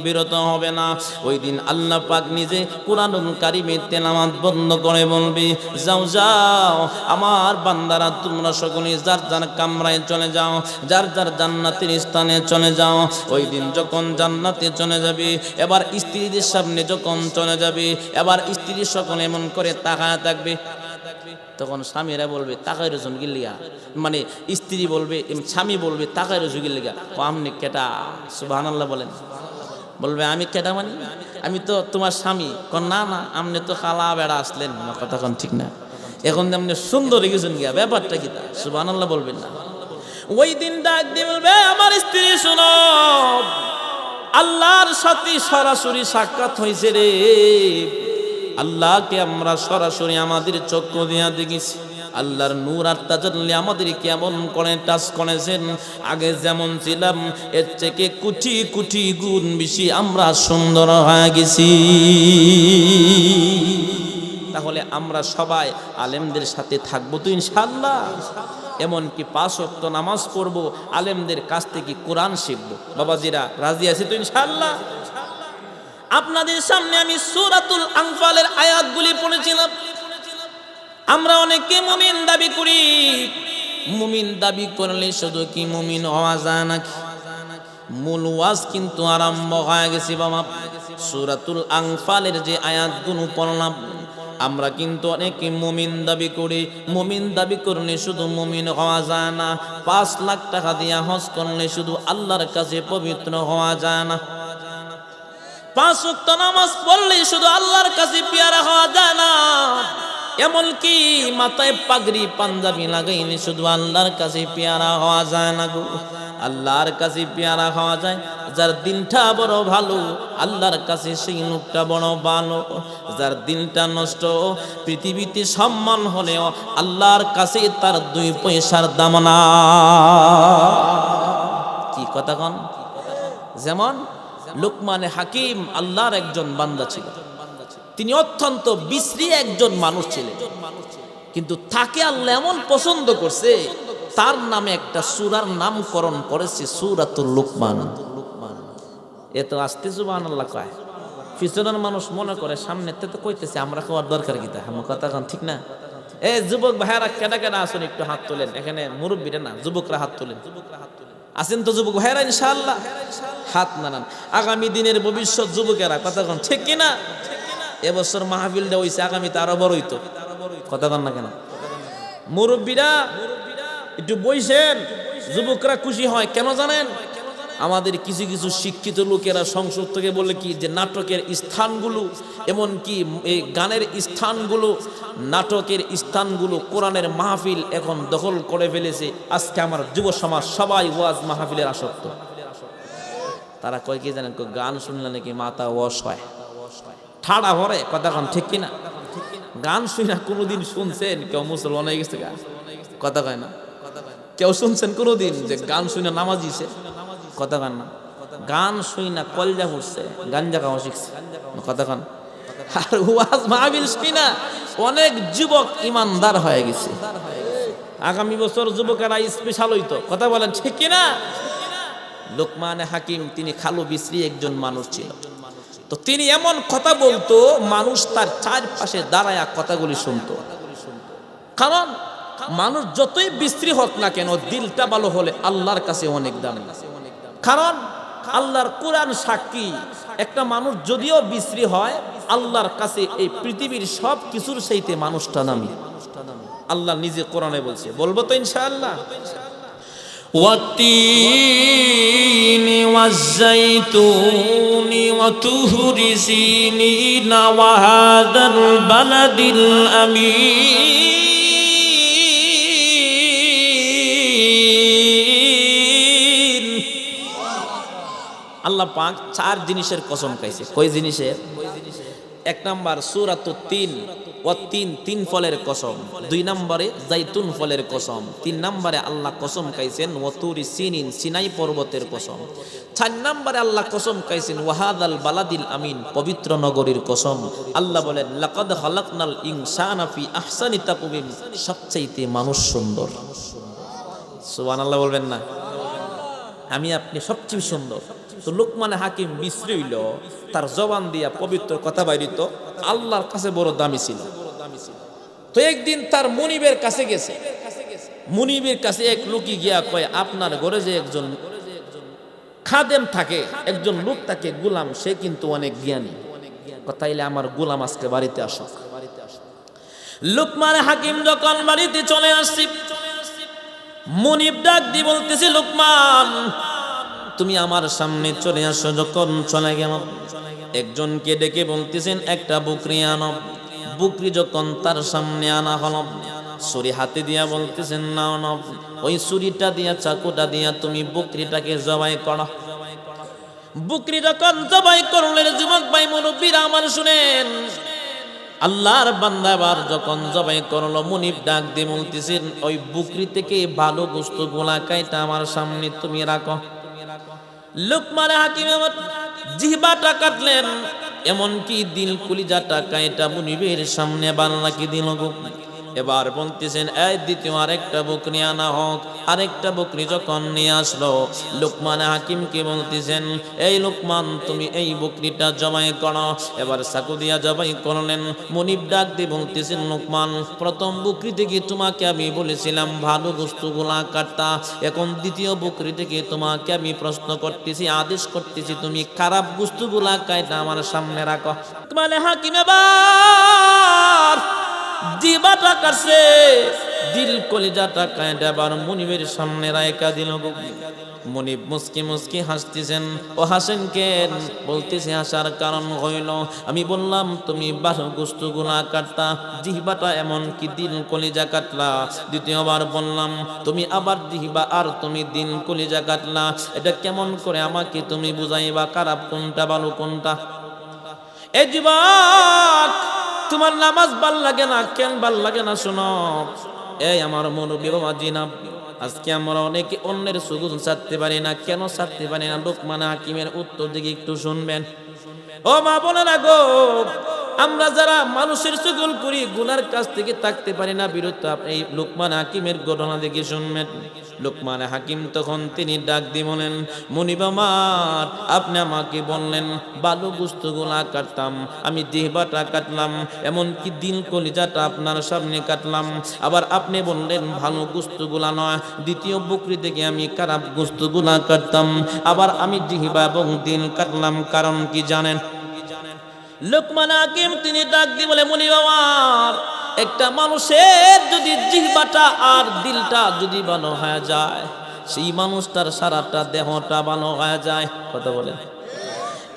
বিরত হবে না। ওই দিন আল্লাহ পাক নিজে কোরআনুল কারীমের তেলাওয়াত বন্ধ করে বলবে, যাও যাও আমার বান্দারা, তোমরা সকলে যার যার কামরায় চলে যাও, যার যার জান্নাতের স্থানে চলে যাও। ওই দিন যখন জান্নাতে চলে যাবে, এবার স্ত্রীদের সামনে যখন চলে যাবে, এবার স্ত্রী সকলে এমন করে তাকায় থাকবে। তখন স্বামীরা বলবে তাকাই রসুন গিল্লিগা, মানে স্ত্রী বলবে, স্বামী বলবে তাকাই রসুন গিল্লিগা, ও আমনি কেটা? সুবহানাল্লাহ বলেন। বলবে আমি কেটা মানে, আমি তো তোমার স্বামী। কোন না না, আমনে তো খালা বেড়া আসলেন, আমার কথা কোন ঠিক না, এখন আপনি সুন্দর গেছেন গিয়া, ব্যাপারটা কি তা? সুবহানাল্লাহ বলবেন না। ওই দিন ডাক দিয়ে বলবে আমার স্ত্রী শোনো, আল্লাহর সাথে সরাসরি সাক্ষাৎ হয়েছে রে, আল্লাহকে আমরা সরাসরি আমাদের চক্ষু দিয়া দেখেছি, আল্লাহর নূর আর তাজাল্লি আমাদের কেমন করে টাচ করেছেন, আগে যেমন ছিলাম এর থেকে কোটি কোটি গুণ বেশি আমরা সুন্দর হয়ে গেছি। তাহলে আমরা সবাই আলেমদের সাথে থাকবো তো ইনশাআল্লাহ, এমনকি 5 ওয়াক্ত নামাজ পড়বো, আলেমদের কাছ থেকে কোরআন শিখবো। বাবাজিরা রাজি আছে তো ইনশাআল্লাহ? আপনাদের সামনে আমি সূরাতুল আনফালের আয়াতগুলি পড়েছিলাম। আমরা অনেকে মুমিন দাবি করি, মুমিন দাবি করলে শুধু কি মুমিন হওয়া যায় নাকি? মূল ওয়াজ কিন্তু আরম্ভ হয়ে গেছে বাবা। সূরাতুল আনফালের যে আয়াতগুলো পড়লাম, আমরা কিন্তু অনেকে মুমিন দাবি করি, মুমিন দাবি করলে শুধু মুমিন হওয়া যায় না, 5 লাখ টাকা দিয়া হজ করলে শুধু আল্লাহর কাছে পবিত্র হওয়া যায় না, 5 ওয়াক্ত নামাজ পড়লে শুধু আল্লাহর কাছে পেয়ারা হওয়া যায় না, এমনকি মাথায় পাগড়ি পাঞ্জাবি লাগাইলে শুধু আল্লাহর কাছে পেয়ারা হওয়া যায় না গো। আল্লাহর কাছে পেয়ারা হওয়া যায় যার দিনটা বড় ভালো, আল্লাহর কাছে সেই লোকটা বড় ভালো। যার দিনটা নষ্ট, পৃথিবীতে সম্মান হলেও আল্লাহর কাছে তার 2 পয়সার দাম না। কি কথা কন? যেমন লুকমানে হাকিম আল্লাহর একজন বান্দা ছিল, তিনি অত্যন্ত বিশ্রী একজন মানুষ ছিলেন, কিন্তু তাকে আল্লাহ এমন পছন্দ করছে, তার নামে একটা সূরার নামকরণ করেছে সূরাতুল লুকমান। এত আস্তে সুবহানাল্লাহ কয়, পিছনের মানুষ মনে করে সামনেতে তো কইতেছে, আমরা খাওয়ার দরকার কি তা? আমার কথা কোন ঠিক না? এ যুবক ভাইয়ারা কেডা কেডা আসুন একটু হাত তোলেন, এখানে মুরব্বীরা না, যুবকরা হাত তোলেন। আছেন তো যুবক ভাইয়ারা ইনশাআল্লাহ? হাত নানান, আগামী দিনের ভবিষ্যৎ যুবকেরা, কথা কোন ঠিক কিনা? এবছর মাহফিলটা হইছে, আগামীতে আরো বড় হইতো, কথা কন না কেন? মুরব্বীরা একটু বইছেন, যুবকরা খুশি হয় কেন জানেন? আমাদের কিছু কিছু শিক্ষিত লোকেরা সংসদ থেকে বলে কি যে নাটকের স্থানগুলো, এমনকি এই গানের স্থানগুলো, নাটকের স্থানগুলো, কোরআনের মাহফিল এখন দখল করে ফেলেছে। আজকে আমার যুব সমাজ সবাই ওয়াজ মাহফিলের আসক্ত। তারা কয় কি জানেন, গান শুনলে নাকি মাথা ওয়াশ হয়, ঠাড়া ভরে, কথা কন ঠিক কিনা? গান শুই না কোনোদিন শুনছেন কেউ মুসলমান হয়ে গেছে? কথা কয় না? কেউ শুনছেন কোনোদিন যে গান শুই না নামাজিছে? কথা কন না? গান শুই না কলজা ফুটছে, গাঞ্জা খাওয়া শিখছে, কথা কন? আর ওয়াজ মাহফিল শুই না অনেক যুবক ইমানদার হয়ে গেছে। আগামী বছর যুবকেরা স্পেশাল হইতো, কথা বলেন ঠিক কিনা? লোকমানে হাকিম তিনি খালু বিশ্রী একজন মানুষ ছিল, তো তিনি এমন কথা বলতো, মানুষ তার চারপাশে দাঁড়ায় কথাগুলি শুনতো। কারণ মানুষ যতই বিশ্রী হোক না কেন, দিলটা ভালো হলে আল্লাহর কাছে অনেক দাম। কারণ আল্লাহর কোরআন সাক্ষী, একটা মানুষ যদিও বিশ্রী হয়, আল্লাহর কাছে এই পৃথিবীর সব কিছুর চাইতে মানুষটা দামি। আল্লাহ নিজে কোরআনে বলছে, বলবো তো ইনশাআল্লাহ? والتين والزيتون وطور سينين وهذا البلد الأمين। আল্লাহ পাক 4 জিনিসের কসম খাইছে। কয় জিনিসের? 1 নাম্বার সূরাতুত তিন, তিন ফলের কসম। 2 নম্বরে জাইতুন ফলের কসম। 3 নম্বরে আল্লাহ কসম খাইছেন ওয়াতুরি সিনিন, সিনাই পর্বতের কসম। 4 নম্বরে আল্লাহ কসম খাইছেন ওয়াহাদাল বালাদিল আমিন, পবিত্র নগরীর কসম। আল্লাহ বলেন লাকাদ খালাকনাল ইনসানা ফি আহসানি তাকওয়িম, সবচাইতে মানুষ সুন্দর। সুবহানাল্লাহ বলবেন না? আমি আপনি সবচেয়ে সুন্দর। তো লোকমানে হাকিম বিশ্রী হইল, তার জবান দিয়া পবিত্র কথা বাইরিত, আল্লাহর কাছে বড় দামি ছিল। তো একদিন তার মুনিবের কাছে গেছে, মুনিবের কাছে এক লোকই গিয়া কয়, আপনার ঘরে যে একজন খাদেম থাকে, একজন লোক থাকে, গোলাম, সে কিন্তু অনেক জ্ঞানী, তাইলে আমার গোলাম আজকে বাড়িতে আসো। লুকমান হাকিম যখন বাড়িতে চলে আসছি, মুনিব ডাক দিয়ে বলতেছে, লুকমান তুমি আমার সামনে চলে আসো। যখন চলে গেল, একজনকে ডেকে বলতেছেন একটা বকরি আনো। বকরি যখন তার সামনে আনা হলো, ছুরি হাতে দিয়া বলতেছেন, নাও নাও, ওই ছুরিটা দিয়া চাকুটা দিয়া তুমি বকরিটাকে জবাই করো। বকরি যখন জবাই করলেন, যুবক ভাই মুরব্বীরা আমার শুনেন, আল্লাহর বান্দা আবার যখন জবাই করলো, মুনিব ডাক দিয়ে বলতেছেন, ওই বকরি থেকে ভালো গোশত গোলা কাইটা আমার সামনে তুমি রাখো। লুকমান হাকিম আমার জিহ্বাটা কাটলেন, এমনকি দিল কলিজাটা কাইটা মুনিবের সামনে বান্নাকে দিল গো। এবার বলতেছেন, এই দ্বিতীয় আরেকটা বকরি আনা হোক। আরেকটা বকরি যখন নিয়ে আসলো, লুকমান হাকিমকে বলতেছেন, এই লুকমান তুমি এই বকরিটা জবাই করো। এবার চাকু দিয়া জবাই করলেন। মুনিব ডাক দিয়ে বলতেছেন, লুকমান প্রথম বকরি থেকে তোমাকে আমি বলেছিলাম ভালো গোশতগুলা কাটতা, এখন দ্বিতীয় বকরি থেকে তোমাকে আমি প্রশ্ন করতেছি, আদেশ করতেছি, তুমি খারাপ গোশতগুলা কাইটা আমার সামনে রাখো। লুকমান হাকিম এবার জিহ্বাটা কাটছে, দিল কলিজাটা কাইটা আবার মুনিবের সামনে রায়কা দিল। মুনিব মুস্কি মুস্কি হাসতেছেন। ও হাসেন কেন? বলতেছে, হাসার কারণ হইল আমি বললাম তুমি ভালো গোশতগুলা কাটতা, জিহ্বাটা এমন কি দিল কলিজা কাটলা। দ্বিতীয়বার বললাম তুমি আবার জিহ্বা আর তুমি দিল কলিজা কাটলা। এটা কেমন করে আমাকে তুমি বুঝাইবা খারাপ কোনটা ভালো কোনটা? এই যুবক, তোমার নামাজ ভাল লাগে না কেন? ভাল লাগে না শোনো, এই আমার মুরব্বী বাবা জিনা, আজকে আমরা অনেকে অন্যের সুগুন ছাড়তে পারি না। কেন ছাড়তে পারি না? লুকমান হাকিমের উত্তর দিকে একটু শুনবেন। ও মা বলে না গো, আমরা যারা মানুষের চুগল করি, গুনার কাছ থেকে থাকতে পারি না বিরত। এই লুকমান হাকিমের ঘটনা দেখে শুনবেন। লুকমান হাকিম তখন তিনি ডাক দিয়ে বলেন, মুনিব আমার, আপনি আমাকে বললেন ভালো গোশতগুলা কাটতাম, আমি জিহ্বাটা কাটলাম, এমনকি দিল কলিজাটা আপনার সামনে কাটলাম। আবার আপনি বললেন ভালো গোশতগুলা নয়, দ্বিতীয় বকরি থেকে আমি খারাপ গোশতগুলা কাটতাম। আবার আমি জিহ্বা এবং দিল কাটলাম, কারণ কি জানেন? লুকমান হাকিম তিনি ডাক দিয়ে বলে, মুনিব আমার, একটা মানুষের যদি জিহ্বাটা আর দিলটা যদি ভালো হয়ে যায়, সেই মানুষটার সারাটা দেহটা ভালো হয়ে যায়। কথা বলেন,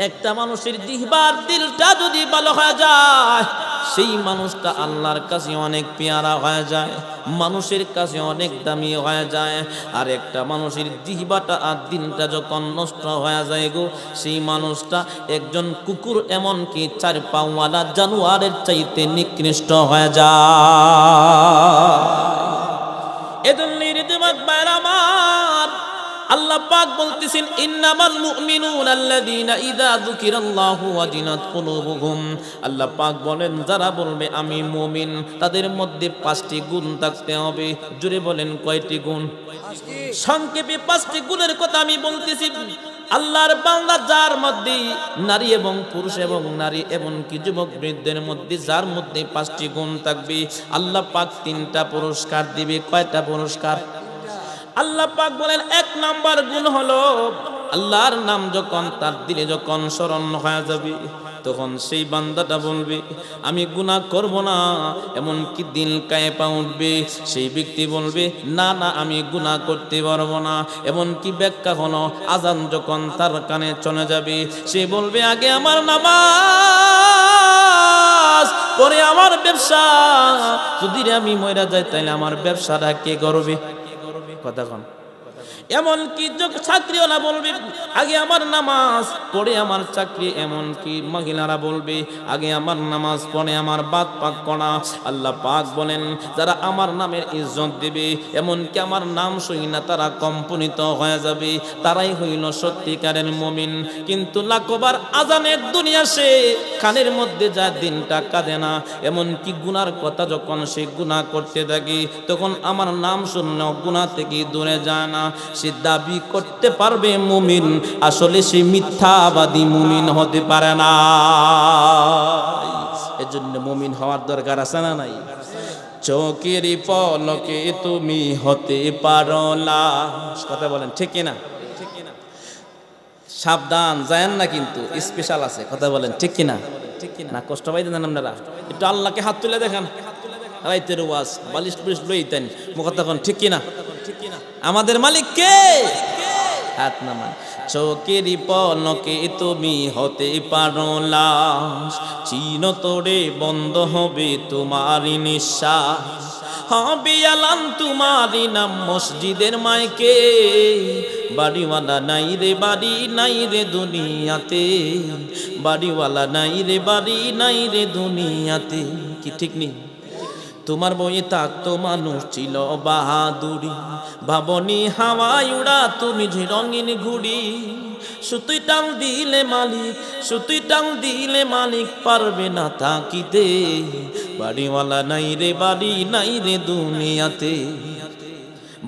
একটা মানুষের জিহ্বার দিলটা যদি ভালো হয়ে যায়, সেই মানুষটা আল্লাহর কাছে অনেক পেয়ারা হয়ে যায়, মানুষের কাছে অনেক দামি হয়ে যায়। আর একটা মানুষের জিহ্বাটা আর দিলটা যখন নষ্ট হয়ে যায় গো, সেই মানুষটা একজন কুকুর, এমনকি 4 পাওয়ালা জানোয়ারের চাইতে নিকৃষ্ট হয়ে যায়। এজন্য রিদমাত বাইর আমার, আল্লাহ পাক বলতেছেন, ইন্নামাল মুমিনুনা আল্লাযীনা ইযা যুকিরাল্লাহু ওয়াজিলাত কুলুবুহুম। আল্লাহ পাক বলেন, যারা বলবে আমি মুমিন, তাদের মধ্যে 5টি গুণ থাকতে হবে। জোরে বলেন, কয়টি গুণ? সংক্ষেপে 5টি গুণের কথা আমি বলতেছি। আল্লাহর বান্দা যার মধ্যে, নারী এবং পুরুষ এবং নারী এমনকি যুবক বৃদ্ধের মধ্যে যার মধ্যে 5টি গুণ থাকবে, আল্লাহ পাক 3টা পুরস্কার দিবে। কয়টা পুরস্কার? আল্লাহ পাক বলেন, 1 নাম্বার গুণ হলো আল্লাহর নাম যখন তার দিলে যখন স্মরণ হয়ে যাবে, তখন সেই বান্দাটা বলবে আমি গুনাহ করব না, এমনকি দিল কায়েপা উঠবে। সেই ব্যক্তি বলবে না না আমি গুনাহ করতে পারবো না। এমনকি ব্যাখ্যা হলো, আজান যখন তার কানে চলে যাবে, সে বলবে আগে আমার নামাজ, পরে আমার ব্যবসা, যদি আমি মরে যাই তাহলে আমার ব্যবসাটা কে করবে? কথা কন। এমনকি চাকরিওয়ালা বলবে আগে আমার নামাজ, পরে আমার চাকরি। এমনকি মহিলারা বলবে আগে আমার নামাজ, পরে আমার বাত পাক করা। আল্লাহ পাক বলেন, যারা আমার নামের ইজ্জত দেবে, এমনকি আমার নাম শুনি না তারা কম্পনিত হয়ে যাবে, তারাই হইল সত্যিকারের মুমিন। কিন্তু লাখবার আজানের দুনিয়া সে কানের মধ্যে যা দিনটা কাঁদে না, এমনকি গুনার কথা যখন সে গুনাহ করতে থাকে, তখন আমার নাম শুনলেও গুনাহ থেকে দূরে যায় না। সে দাবি করতে পারবে মুমিন, আসলে সে মিথ্যাবাদী মুমিন হতে পারে না। এজন্য মুমিন হওয়ার দরকার আছে না নাই? চোখের পলকে তুমি হতে পারো লাশ। কথা বলেন ঠিক কিনা? সাবধান যায়েন না, কিন্তু স্পেশাল আছে। কথা বলেন ঠিক কিনা? না কষ্ট পাইতেন আপনারা? একটু আল্লাহকে হাত তুলে দেখান। রাইতের ওয়াজ বালিশ পুলিশ লইতেন কথা কোন ঠিক কিনা? আমাদের মালিক কে? হাত নামান। চোখেরই পলকে তুমি হতে পারো লাশ, চিরতরে বন্ধ হবে তোমারই নিঃশ্বাস, হবে আলাম তোমারই নাম মসজিদের মাইকে। বাড়িওয়ালা নাই রে বাড়ি নাই রে দুনিয়াতে, বাড়িওয়ালা নাই রে বাড়ি নাই রে দুনিয়াতে। কি ঠিক নেই? তোমার বই থাকতো মানুষ ছিল বাহাদুরি, ভাবনি হাওয়ায় উড়া তুমি যে রঙিন ঘুড়ি। সুতুই টান দিলে মালিক, সুতুই টান দিলে মালিক পারবে না থাকিতে। বাড়িওয়ালা নাই রে বাড়ি নাই রে দুনিয়াতে।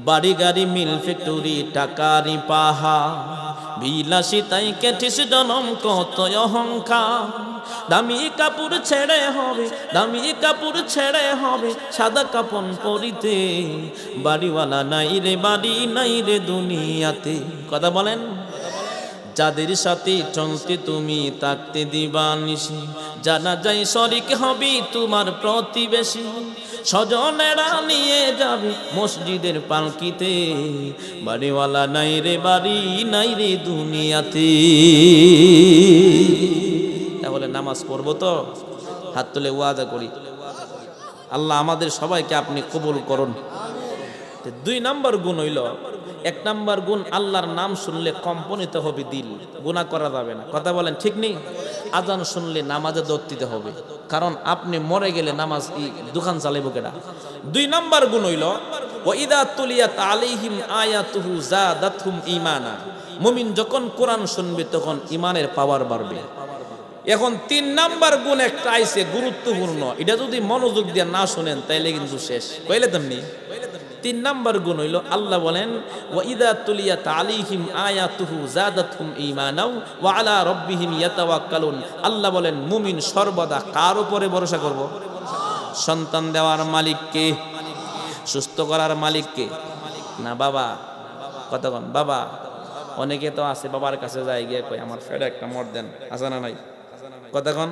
বাড়ি গাড়ি মিল ফ্যাক্টরি টাকারি পাহা, বিলাসিতাই কেটিস জনম কত অহংকার। দামি কাপড় ছেড়ে হবে, দামি কাপড় ছেড়ে হবে সাদা কাপন পরিতে। বাড়িওয়ালা নাই রে বাড়ি নাই রে দুনিয়াতে। কথা বলেন। যাদের সাথে চলতে তুমি থাকতে দিবানিশি, জানা যায় শরিক হবি তোমার প্রতিবেশী। স্বজনেরা নিয়ে যাবে মসজিদের পালকিতে। বাড়িওয়ালা নাই রে বাড়ি নাই রে দুনিয়াতে। তাহলে নামাজ পড়বো তো? হাত তুলে ওয়াদা করি, আল্লাহ আমাদের সবাইকে আপনি কবুল করুন। 2 নম্বর গুণ হইল, 1 নম্বর গুণ আল্লাহর নাম শুনলে কম্পনিত হবে দিল, গুনাহ করা যাবে না। কথা বলেন ঠিক নেই? আজান শুনলে নামাজে দৌড় দিতে হবে, কারণ আপনি মরে গেলে নামাজ দোকান চালাইব কেডা? 2 নম্বর গুণ হইল ওয়া ইযা তুলিয়াত আলাইহিম আয়াতুহু যাদাতহুম ঈমানা। মুমিন যখন কোরআন শুনবে তখন ঈমানের পাওয়ার বাড়বে। এখন 3 নম্বর গুণ একটা আইছে গুরুত্বপূর্ণ, এটা যদি মনোযোগ দিয়ে না শুনেন তাইলে কিন্তু শেষ। কইলে তেমনি 3 নম্বর গুণ হইল আল্লাহ বলেন ওয়া ইযা তুলিয়াত আলাইহিম আয়াতুহু যাদাতহুম ঈমানাও ওয়া আলা রাব্বিহিম ইয়াতাওয়াক্কালুন। আল্লাহ বলেন মুমিন সর্বদা কার উপরে ভরসা করব? সন্তান দেওয়ার মালিককে, সুস্থ করার মালিককে না বাবা? কথা বল বাবা। অনেকে তো আছে বাবার কাছে যায় গিয়ে কয় আমার ফেরে একটা মর দেন, আছে না নাই? কথা কন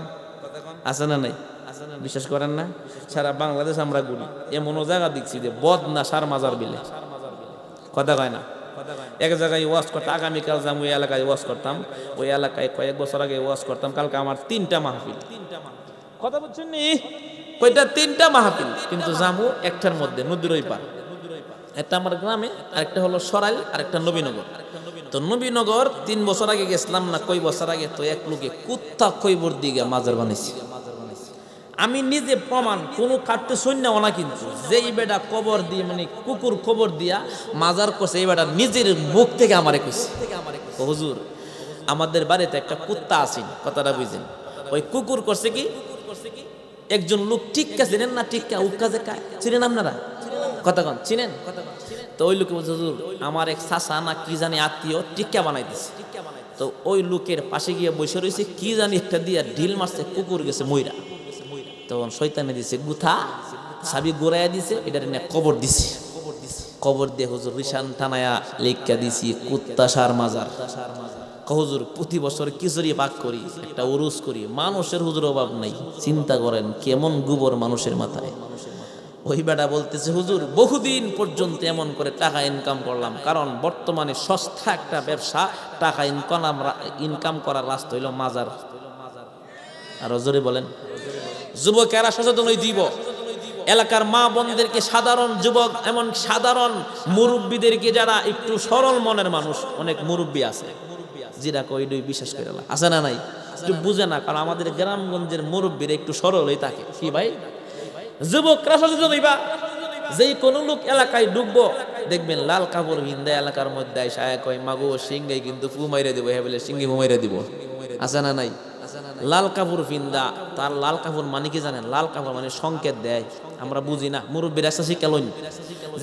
আছে না নাই? বিশ্বাস করেন না? সারা বাংলাদেশ আমরা ঘুরি, এমনও জায়গা দেখছি যে বদনা সার মাজার বিলে। কথা কয় না? এক জায়গায় ওয়াজ করতাম, আগামীকাল যাম ওই এলাকায় ওয়াজ করতাম। ওই এলাকায় কয়েক বছর আগে ওয়াজ করতাম। কালকে আমার 3টা মাহফিল। কথা বলছেন নি? কয়টা? 3টা মাহফিল। কিন্তু জামু একটার মধ্যে নদীর ওই পার। একটা আমার গ্রামে, আরেকটা হলো সরাইল, আরেকটা নবীনগর। তো নবীনগর 3 বছর আগে গেছিলাম না কই বছর আগে, তো এক লোকে কুত্তা কইবর দিকে মাজার বানাইছে। আমি নিজে প্রমাণ, কোনো কাটতে সৈন্যাও না, কিন্তু যেই বেটা কবর দিয়ে মানে কুকুর কবর দিয়া মাজার করছে, এই বেটা নিজের মুখ থেকে আমারে কইছে হুজুর আমাদের বাড়িতে একটা কুত্তা আছেন, কথাটা বুঝেন। ওই কুকুর করছে কি, একজন লোক টিক্কা চিনেন না? টিক্কা উক্কা যে খায়, চিনেন আপনারা? কথা কন চিনেন? তো ওই লোকে বলছে হুজুর আমার এক চাচা না কি জানি আত্মীয় টিক্কা বানাই দিছে। তো ওই লোকের পাশে গিয়ে বসে রয়েছে, কি জানি একটা দিয়া ঢিল মারছে, কুকুর গেছে মইরা। তখন শয়তানে দিছে গুথা, সাবি গোড়াইয়া দিছে, এটা নিয়ে কবর দিছে। কবর দিয়ে হুজুর রিসান টানায়া লেখা দিছি কুত্তা সার মাজার। হুজুর প্রতি বছর খিচুড়ি পাক করি, একটা উরুস করি, মানুষের হুজুর অভাব নাই। চিন্তা করেন কেমন গোবর মানুষের মাথায়। ওই বেটা বলতেছে হুজুর বহুদিন পর্যন্ত এমন করে টাকা ইনকাম করলাম, কারণ বর্তমানে সস্তা একটা ব্যবসা, টাকা ইনকাম করার রাস্তা হইল মাজার। আর জোরে বলেন। যুবকেরা সচেতন হয়ে দিব, এলাকার মা বোনদেরকে, সাধারণ যুবক এমন সাধারণ মুরব্বীদেরকে, যারা একটু সরল মনের মানুষ, অনেক মুরব্বী আছে যেটা কইডই বিশ্বাস করে না, আছে না নাই? একটু বুঝে না, কারণ আমাদের গ্রামগঞ্জের মুরব্বীরা একটু সরলই থাকে। কি ভাই? যুবকরা সচেতন হইবা। যেই কোন লোক এলাকায় ঢুকবো দেখবেন লাল কাপড় হিন্দা এলাকার মধ্যে সায়া কয় মাগো সিংহে কিন্তু ফু মাইরে দিব, হ্যাঁ বলে সিংহে ফু মাইরে দিব, আছে না নাই? লাল কাপড় ফিন্দা, তার লাল কাপড় মানে কি জানেন? লাল কাপড় মানে সংকেত দেয়, আমরা বুঝি না। মুরব্বীর একটা শিক্ষা লইন।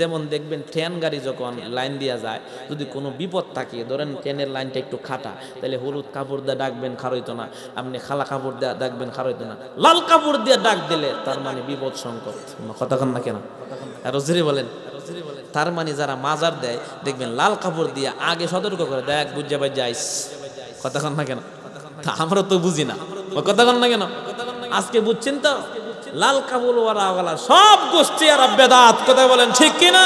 যেমন দেখবেন ট্রেন গাড়ি যখন লাইন দিয়া যায়, যদি কোনো বিপদ থাকে, ধরেন ট্রেনের লাইনটা একটু খাটা, তাহলে হলুদ কাপড় দিয়ে ডাকবেন, খারইতো না। আপনি খালা কাপড় দিয়ে ডাকবেন, খারইতো না। লাল কাপড় দিয়ে ডাক দিলে তার মানে বিপদ সংকট। কথা কন না কেন? আরো জোরে বলেন। তার মানে যারা মাজার দেয় দেখবেন লাল কাপড় দিয়ে আগে সতর্ক করে দেখ, বুঝে ভাই যাইস। কথা কন না কেন? আমরা তো বুঝি না, কথা কন না কেন? আজকে বুঝছেন তো? লাল কাপড় ওয়ালা সব গোষ্ঠী আর বেদাত, কথা বলেন ঠিক কিনা?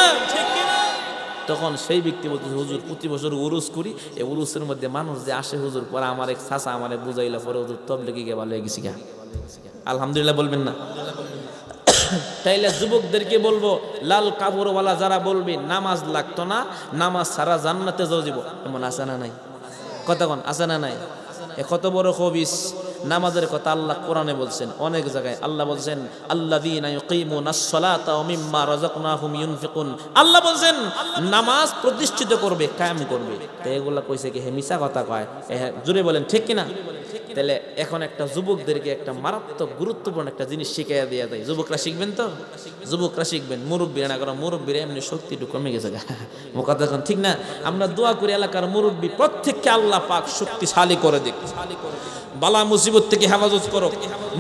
তখন সেই ব্যক্তি বলতেছে, হুজুর প্রতি বছর উরুস করি, এই উরুসের মধ্যে মানুষ যে আসে হুজুর, পরে আমার এক চাচা আমারে বুঝাইলা, পরে হুজুর তবলিগি গে ভালো হয়ে গেছি গা। আলহামদুলিল্লাহ বলবেন না? তাইলে যুবকদেরকে বলবো, লাল কাপড়ওয়ালা যারা বলবে নামাজ লাগতো না, নামাজ সারা জান্নাতে যাও যাব, এমন আছে না নাই? কতক্ষণ আছে না নাই? এ কত বড় খবিস। নামাজের কথা আল্লাহ কোরআনে বলছেন অনেক জায়গায়। আল্লাহ বলছেন আল্লাযীনা ইয়ুকিমুনাস সালাতা ওয়া মিম্মা রাযাকনাহুম ইউনফিকুন। আল্লাহ বলছেন নামাজ প্রতিষ্ঠিত করবে, কায়েম করবে। তো এগুলা কইছে কি হে মিছা কথা কয়? জোরে বলেন ঠিক কিনা? তাহলে এখন একটা যুবকদেরকে একটা মারাত্মক গুরুত্বপূর্ণ একটা জিনিস শিখাইয়া দেওয়া যায়। যুবকরা শিখবেন তো? যুবকরা শিখবেন, মুরব্বীরা না, কারণ মুরব্বীরা এমনি শক্তিটু কমে গেছে কথা এখন ঠিক না? আমরা দোয়া করি এলাকার মুরব্বী প্রত্যেককে আল্লাহ পাক শক্তিশালী করে দিক, বালা মুসিবত থেকে হেফাজত করো,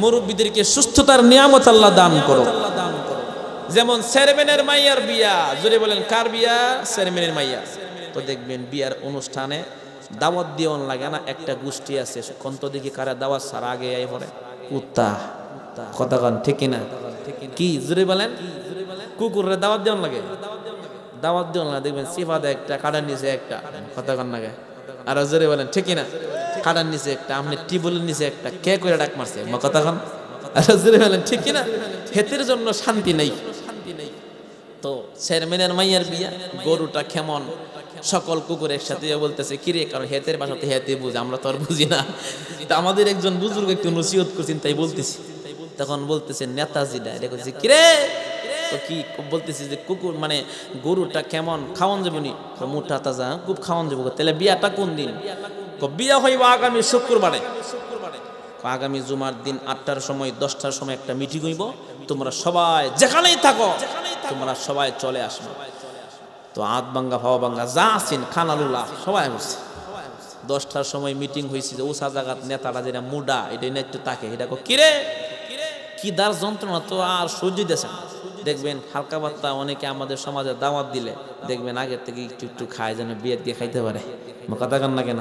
মুরব্বীদেরকে সুস্থতার নিয়ামত আল্লাহ দান করো। যেমন চেয়ারম্যানের মাইয়ার বিয়া, জোরে বলেন কার বিয়া? চেয়ারম্যানের মাইয়া। তো দেখবেন বিয়ার অনুষ্ঠানে দাওয়াত দিওয়ান লাগে না, একটা গোষ্ঠী আছে কন্ত দেখি কারা দাওয়াত সারা আগে আই পড়ে কুত্তা, কথা কন ঠিক কিনা? কি জোরে বলেন? কুকুরের দাওয়াত দেওয়ান লাগে, দাওয়াত দেওয়ান লাগে, দেখবেন সিফাতে একটা, কাটার নিচে একটা, কথা কন লাগে। আর জোরে বলেন ঠিক কিনা? কাটার নিচে একটা, আপনি টিবলের নিচে একটা, কে করে ডাক মারছে, কথা কন। আর জোরে বলেন ঠিক কিনা? হেতের জন্য শান্তি নেই। তো চেয়ারম্যানের মাইয়ার বিয়া, গরুটা কেমন, সকল কুকুর একসাথে বলতেছে কিরে, কারণ হেতের বাসাতে হেতে বুঝে, আমরা তো আর বুঝি না। তা আমাদের একজন বুজুর্গ একটু নসিহত করছেন, তাই বলতেছি। তখন বলতেছে নেতাজিটা এটা করছে কিরে, তো কি বলতেছি যে কুকুর মানে গরুটা কেমন, খাওয়ান যাবো নি? মোটা তাজা, খুব খাওয়ান যাবো। তাহলে বিয়াটা কোন দিন? বিয়া হইব আগামী শুক্রবারে। আগামী জুমার দিন 8টার সময় 10টার সময় একটা মিটিং হইব, তোমরা সবাই যেখানেই থাকো তোমরা সবাই চলে আসবে। তো আত বাঙ্গা ফাওয়া বাঙ্গা যা আছেন খানালুলা সবাই বসছে। 10টার সময় মিটিং হয়েছে, যে ওসা জায়গাত নেতাটা যেটা মুডা এটা একটু তাকে এটা কিরে কি দার যন্ত্রণা তো আর সহ্য দিয়েছে না। দেখবেন হালকা পাত্তা অনেকে আমাদের সমাজে দাওয়াত দিলে দেখবেন আগের থেকে একটু একটু খায়, যেন বিয়ে দিয়ে খাইতে পারে। কথা কন না কেন?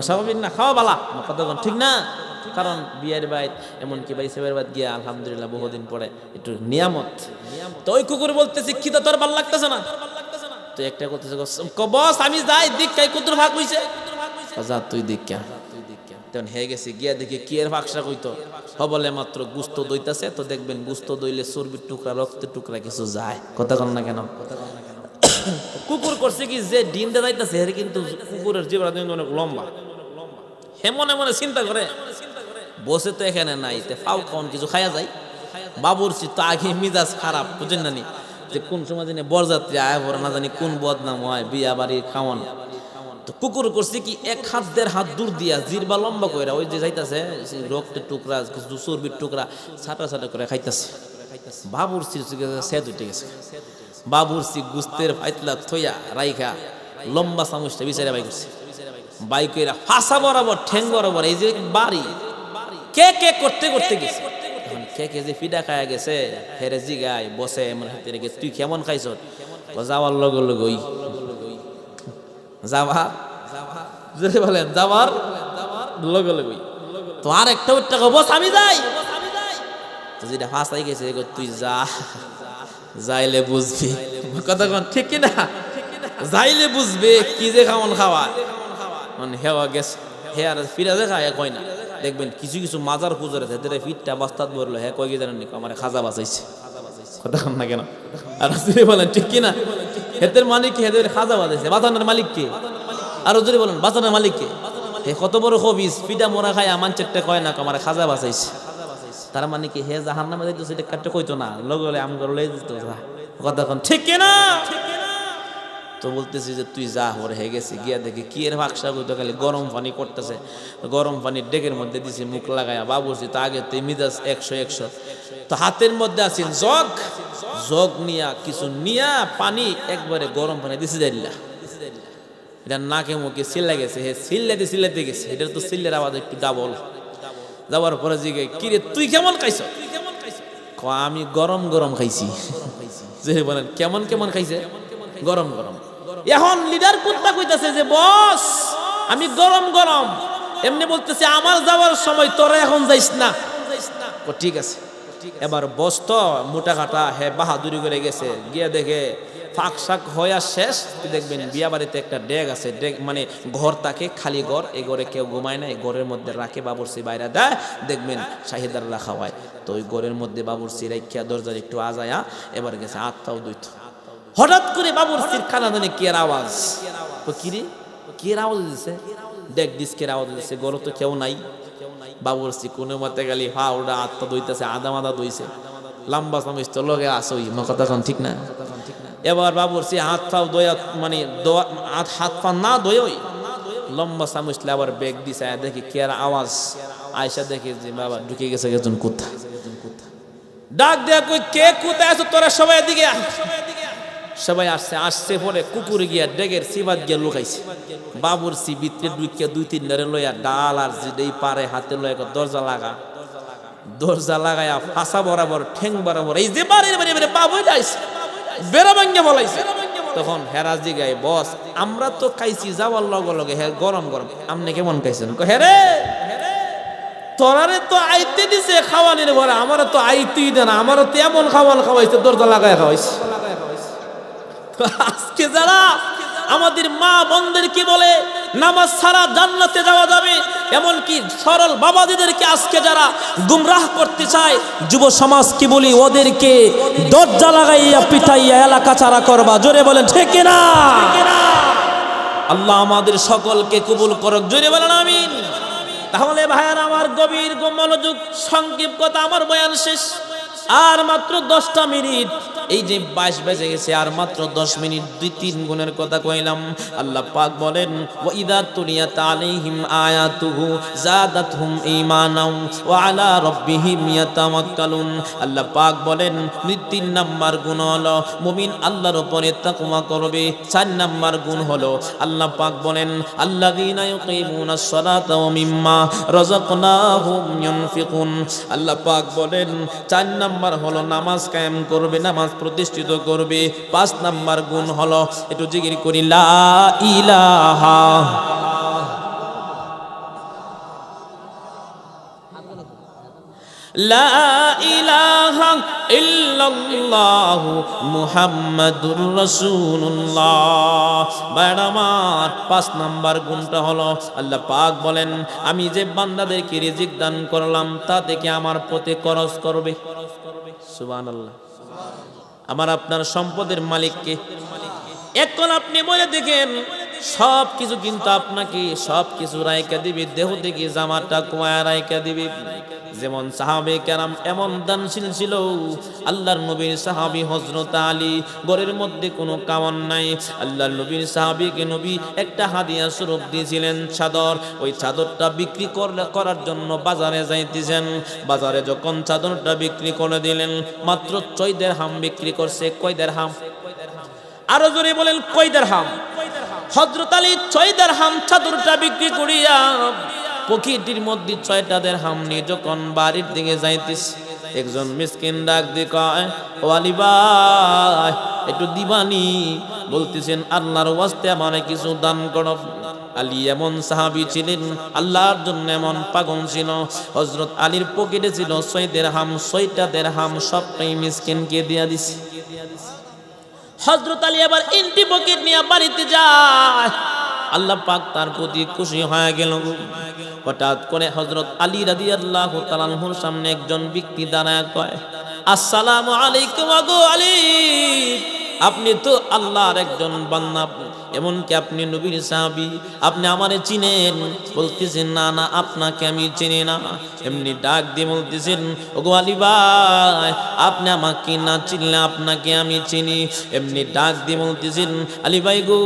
স্বাভাবিক না, খাওয়া বালা, কথা কন ঠিক না? কারণ বিয়ের বাইত এমনকি ভাই সেবের বাইত গিয়া আলহামদুলিল্লাহ বহুদিন পরে একটু নিয়ামত। তো ওই কুকুর বলতেছে কি তো তোর ভাল লাগতেছে না? তো একটা করতেছে বস আমি যাই দিক কাই কুতুর ভাগ হইছে, যা তুই দিক কে। তখন হয়ে গেছে গিয়া দেখি কি এর ভাগসা কইতো, বলে মাত্র গুস্ত দইতাছে। তো দেখবেন গুস্ত দইলে চর্বির টুকরা রক্তের টুকরা কিছু যায়, কথা কন না কেন? কুকুর করছে কি যে ডিম দে যাইতাছে, এর কিন্তু কুকুরের জিহ্বা অনেক লম্বা, হেমনে মনে চিন্তা করে বসে তো এখানে নাই, তে ফাউ খাওয়ান কিছু খাইয়া যায়। বাবুরচি তো আগে মিজাজ খারাপ, বুঝেন না নি, যে কোন সময় জানি বরযাত্রী আয় ভরে না জানি কোন বদনাম হয় বিয়া বাড়ির খাওয়ান। তো কুকুর করছে কি এক হাত দেড় হাত দূর দিয়া জিরবা লম্বা কইরা ওই যে যাইতাছে রক্তের টুকরা কিছু চর্বির টুকরা ছাটা ছাটা করে খাইতাছে। বাবুরচি সেদ উঠে গেছে, বাবুরচি গুস্তের ফাইতলা থইয়া রাইখা লম্বা চামচটা বিচারে বাই করছে, বাই কইরা ফাঁসা বরাবর ঠ্যাং বরাবর এই যে বাড়ি কে কে করতে করতে গেছে। কে কে যে ফিডা খায়া গেছে হেরে জিগায় বসে এমন হাতে রেখে তুই কেমন খাইছ? যাওয়ার লগে লগে ওই যাবা যদি বলেন যাবার লগে লগে তো আর একটা টাকা বস আমি যাই। তো যেটা ফাঁসাই গেছে তুই যা, যাইলে বুঝবি, কথা কন ঠিক কিনা? যাইলে বুঝবে কি যে কেমন খাওয়া মানে হেওয়া গেছে। হে আর ফিরা দেখা কয় না, দেখবেন কিছু কিছু মাজার পুজোর আছে ফিটটা বাস্তাত বললো হ্যাঁ কয় কি জানেন নি আমার খাজা বাঁচাইছে, কথা কন না কেন? আর বলেন ঠিক কিনা? হেতের মালিক হেদের খাজা বাঁচাইছে, বাঁচানোর মালিক কে? আর যদি বলেন বাঁচানোর মালিক কে? হে কত বড় খবিস, ফিটা মোরা খায় আমার চেটটা কয় না আমার খাজা বাঁচাইছে। তার মানে কি হে জাহান নামে যাইতো সেটা কাটতে কইতো না, লগে আমি করে লই দিত, কথা কন ঠিক কিনা? তো বলতেছি যে তুই যা ওর হয়ে গেছে গিয়া দেখি কি এর ভাগসা কইতো খালি গরম পানি করতেছে, গরম পানির ডেকের মধ্যে দিছি মুখ লাগায়া বাবুরছি তো আগে তুই মিজাজ 100 তো হাতের মধ্যে আছেন জগ, জগ নিয়া কিছু নিয়া পানি একবারে গরম পানি দিছি যাইলা, এটা নাকে মুখে সিল্লা গেছে, হে সিল্লাতে গেছে, এটার তো সিল্লের আওয়াজ একটু ডাবল। যাওয়ার পরে জিগে কিরে তুই কেমন খাইছ? আমি গরম গরম খাইছি। যে বলেন কেমন কেমন খাইছে? গরম গরম। এখন লিডার কুত্তা কইতাছে যে বস আমি গরম গরম, এমনি বলতেছে আমার যাওয়ার সময় তোরা এখন যাইস না। ঠিক আছে এবার বস্ত মোটা কাটা হে বাহাদুরি করে গেছে, গিয়ে দেখে ফাঁক শাক হয়ে শেষ। দেখবেন বিয়া বাড়িতে একটা ডেগ আছে, ডেগ মানে ঘর থাকে, খালি ঘর, এই ঘরে কেউ ঘুমায় না, এই ঘরের মধ্যে রাখে, বাবুর্চি বাইরে দেয়, দেখবেন শাহিদার রাখা হয়। তো ওই ঘরের মধ্যে বাবুর্চি রাখিয়া দরজার একটু আজায়া এবার গেছে আত্মাও দুইত। হঠাৎ করে বাবুর্চির কানা জানে কি এর আওয়াজ, তো কিরে কি এর আওয়াজ দিছে, ডেক ডিস্কের আওয়াজ দিছে, ঘরে তো কেউ নাই। বাবুর্চি কোনো মতে গেলি হা ওটা আত্মা দইতেছে, আদা মাদা দইছে, লম্বা চামিচ তো লগে আসই, কথা কন ঠিক না? এবার বাবুর্চি হাত পাও দয়া মানে হাত পা না দই লম্বা চামচলে আবার বেগ দিছে, দেখি কে আওয়াজ, আয়সা দেখি যে বাবা ঢুকে গেছে একজন কুত্তা। ডাক দেয়া কই কে কোথায় আছো তোরা, সবাই এদিকে আয়। সবাই আসছে পরে কুকুরে গিয়া ডেগের সিবাদ গিয়া লুকাইছে। বাবুর্চি ভিতরে ঢুকিয়া দুই তিন ডারে লইয়া ডাল আর যেই পারে হাতে লইয়া দরজা লাগায়া ফাঁসা বরাবর ঠেং বরাবর এই যে বাড়ির বাড়ি বাবু যাইছে বেড়া ভাঙ্গা বলাইছে। তখন হেরাজি গায়ে বস আমরা তো খাইছি যাওয়ার লগে লগে হে গরম গরম, আপনি কেমন খাইছেন? হে রে তোরারে তো আইতে দিছে খাওয়ানির ঘরে, আমার তো আইতেই দেয় না, আমারও তো এমন খাওয়ান খাওয়াইছে দরজা লাগায় খাওয়াইছে। আজকে যারা আমাদের মা বোনদের কি বলে নামাজ ছাড়া জান্নাতে যাওয়া যাবে, এমনকি সরল বাবাজিদেরকে আজকে যারা গুমরাহ করতে চায়, যুব সমাজ কি বলি ওদেরকে দরজা লাগাইয়া পিটাইয়া এলাকা ছাড়া করবা। জোরে বলেন ঠিক না? আল্লাহ আমাদের সকলকে কবুল করুক, জোরে বলেন আমিন। তাহলে ভাইয়ার আমার গভীর মনোযোগ, সংক্ষিপ্ত কথা, আমার বয়ান শেষ, আর মাত্র 10টা মিনিট। এই যে 22 বেজে গেছে, আর মাত্র 10 মিনিট 2-3 গুণের কথা কইলাম। আল্লাহ পাক বলেন ওয়া ইযা তুলিয়াত আলাইহিম আয়াতুহু যাদাতহুম ঈমানাও ওয়া আলা রাব্বিহিম ইয়াতাওয়াক্কালুন। আল্লাহ পাক বলেন 3 নাম্বার গুণ হলো মুমিন আল্লাহর উপরে তাকওয়া করবে। 4 নাম্বার গুণ হলো আল্লাহ পাক বলেন আল্লাযীনা ইউকিমুনাস সালাতা ওয়া মিম্মা রাযাকনাহুম ইউনফিকুন। আল্লাহ পাক বলেন 4 নাম্বার হলো নামাজ কায়েম করবে, নামাজ প্রতিষ্ঠিত করবে। 5 নাম্বার গুণ হলো, একটু জিকির করি, লা ইলাহা লা ইলাহা ইল্লাল্লাহু মুহাম্মাদুর রাসূলুল্লাহ। আমার 5 নাম্বার গুণটা হলো আল্লাহ পাক বলেন আমি যে বান্দাদেরকে রিজিক দান করলাম তা থেকে আমার প্রতি খরচ করবে। সুবহানাল্লাহ। আমার আপনার সম্পদের মালিককে। এখন আপনি বলে দেখেন সব কিছু কিন্তু আপনাকে সব কিছু রাইকা দিবে, দেহ থেকে জামাটা কোয়া রাইকা দিবে। যেমন সাহাবে কেরাম এমন দানশীল ছিল, আল্লাহর নবীর সাহাবী হযরত আলী, ঘরের মধ্যে কোনো কামান নাই, আল্লাহর নবীর সাহাবীকে নবী একটা হাদিয়া স্বরূপ দিয়েছিলেন চাদর। ওই চাদরটা বিক্রি করার জন্য বাজারে যাইতেছেন। বাজারে যখন চাদরটা বিক্রি করে দিলেন, মাত্র 6 দিরহাম বিক্রি করছে। কয় দিরহাম? আরো জোরে বলেন, কয় দিরহাম? হযরত আলী 6 দিরহাম চাদরটা বিক্রি করিয়া পকেটের মধ্যে 6টা দিরহাম নিয়ে যখন বাড়ির দিকে যাইতেছে, একজন মিসকিন ডাক দিয়ে কয়, ও আলী ভাই একটু দিবানি? বলতেছেন আল্লাহর ওয়াস্তে আমারে কিছু দান করো। আলী এমন সাহাবী ছিলেন, আল্লাহর জন্য এমন পাগল ছিল। হযরত আলীর পকেটে ছিল 6 দিরহাম, 6টা দিরহাম সবটাই মিসকিনকে দিয়া দিছে। হযরত আলী আবার ইন্টি পকেট নিয়ে বাড়িতে যায়। আল্লাহ পাক তার প্রতি খুশি হয়ে গেল। হঠাৎ করে হযরত আলী রাদিয়াল্লাহু তাআলা আনহুর সামনে একজন ব্যক্তি দাঁড়ায় কয়, আসসালামু আলাইকুম আগো আলী, আপনি তো আল্লাহর একজন বান্দা, এমনকি আপনি নবীর সাহাবী, আপনি আমারে চিনেন? বলতেছেন না না, আপনাকে আমি চিনি না। এমনি ডাক দিয়ে বলতেছেন, ওগো আলী ভাই আপনি আমাকে না চিনলে আপনাকে আমি চিনি। এমনি ডাক দিয়ে বলতেছেন, আলী ভাই গো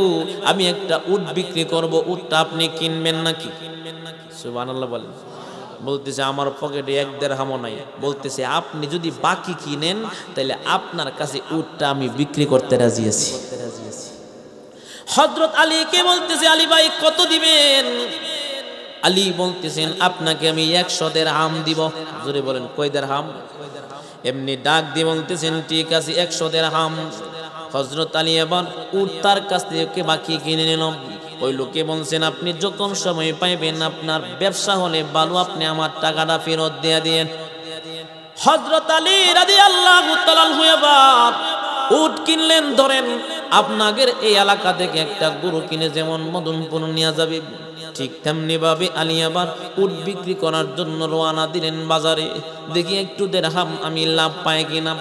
আমি একটা উট বিক্রি করব, উটটা আপনি কিনবেন নাকি? সুবহানাল্লাহ বলেন। বলতেছে আমার পকেটে 1 দিরহামও নাই। বলতেছে আপনি যদি বাকি কিনেন তাহলে আপনার কাছে উটটা আমি বিক্রি করতে রাজি আছি। হযরত আলীকে বলতেছে, আলী ভাই কত দিবেন? আলী বলতেছেন আপনাকে আমি 100 দিরহাম দিব। জোরে বলেন, কয় দিরহাম? এমনি ডাক দিয়ে বলতেছেন ঠিক আছে 100 দিরহাম। হযরত আলী এবার উট তার কাছ থেকে বাকি কিনে নিল। ওই লোকে বলছেন আপনি যখন সময় পাইবেন, আপনার ব্যবসা হলে ভালো, আপনি আমার টাকাটা ফেরত দিয়ে দিয়েন। হযরত আলী রাদিয়াল্লাহু তাআলা আনহু এবার উট কিনলেন। ধরেন আপনাদের এই এলাকা থেকে একটা গরু কিনে যেমন মদনপুর নিয়ে যাবে, ঠিক তেমনি ভাবে আলী আবার উট বিক্রি করার জন্য রওনা দিলেন বাজারে। দেখি একটু দিরহাম আমি লাভ পাই কিনা।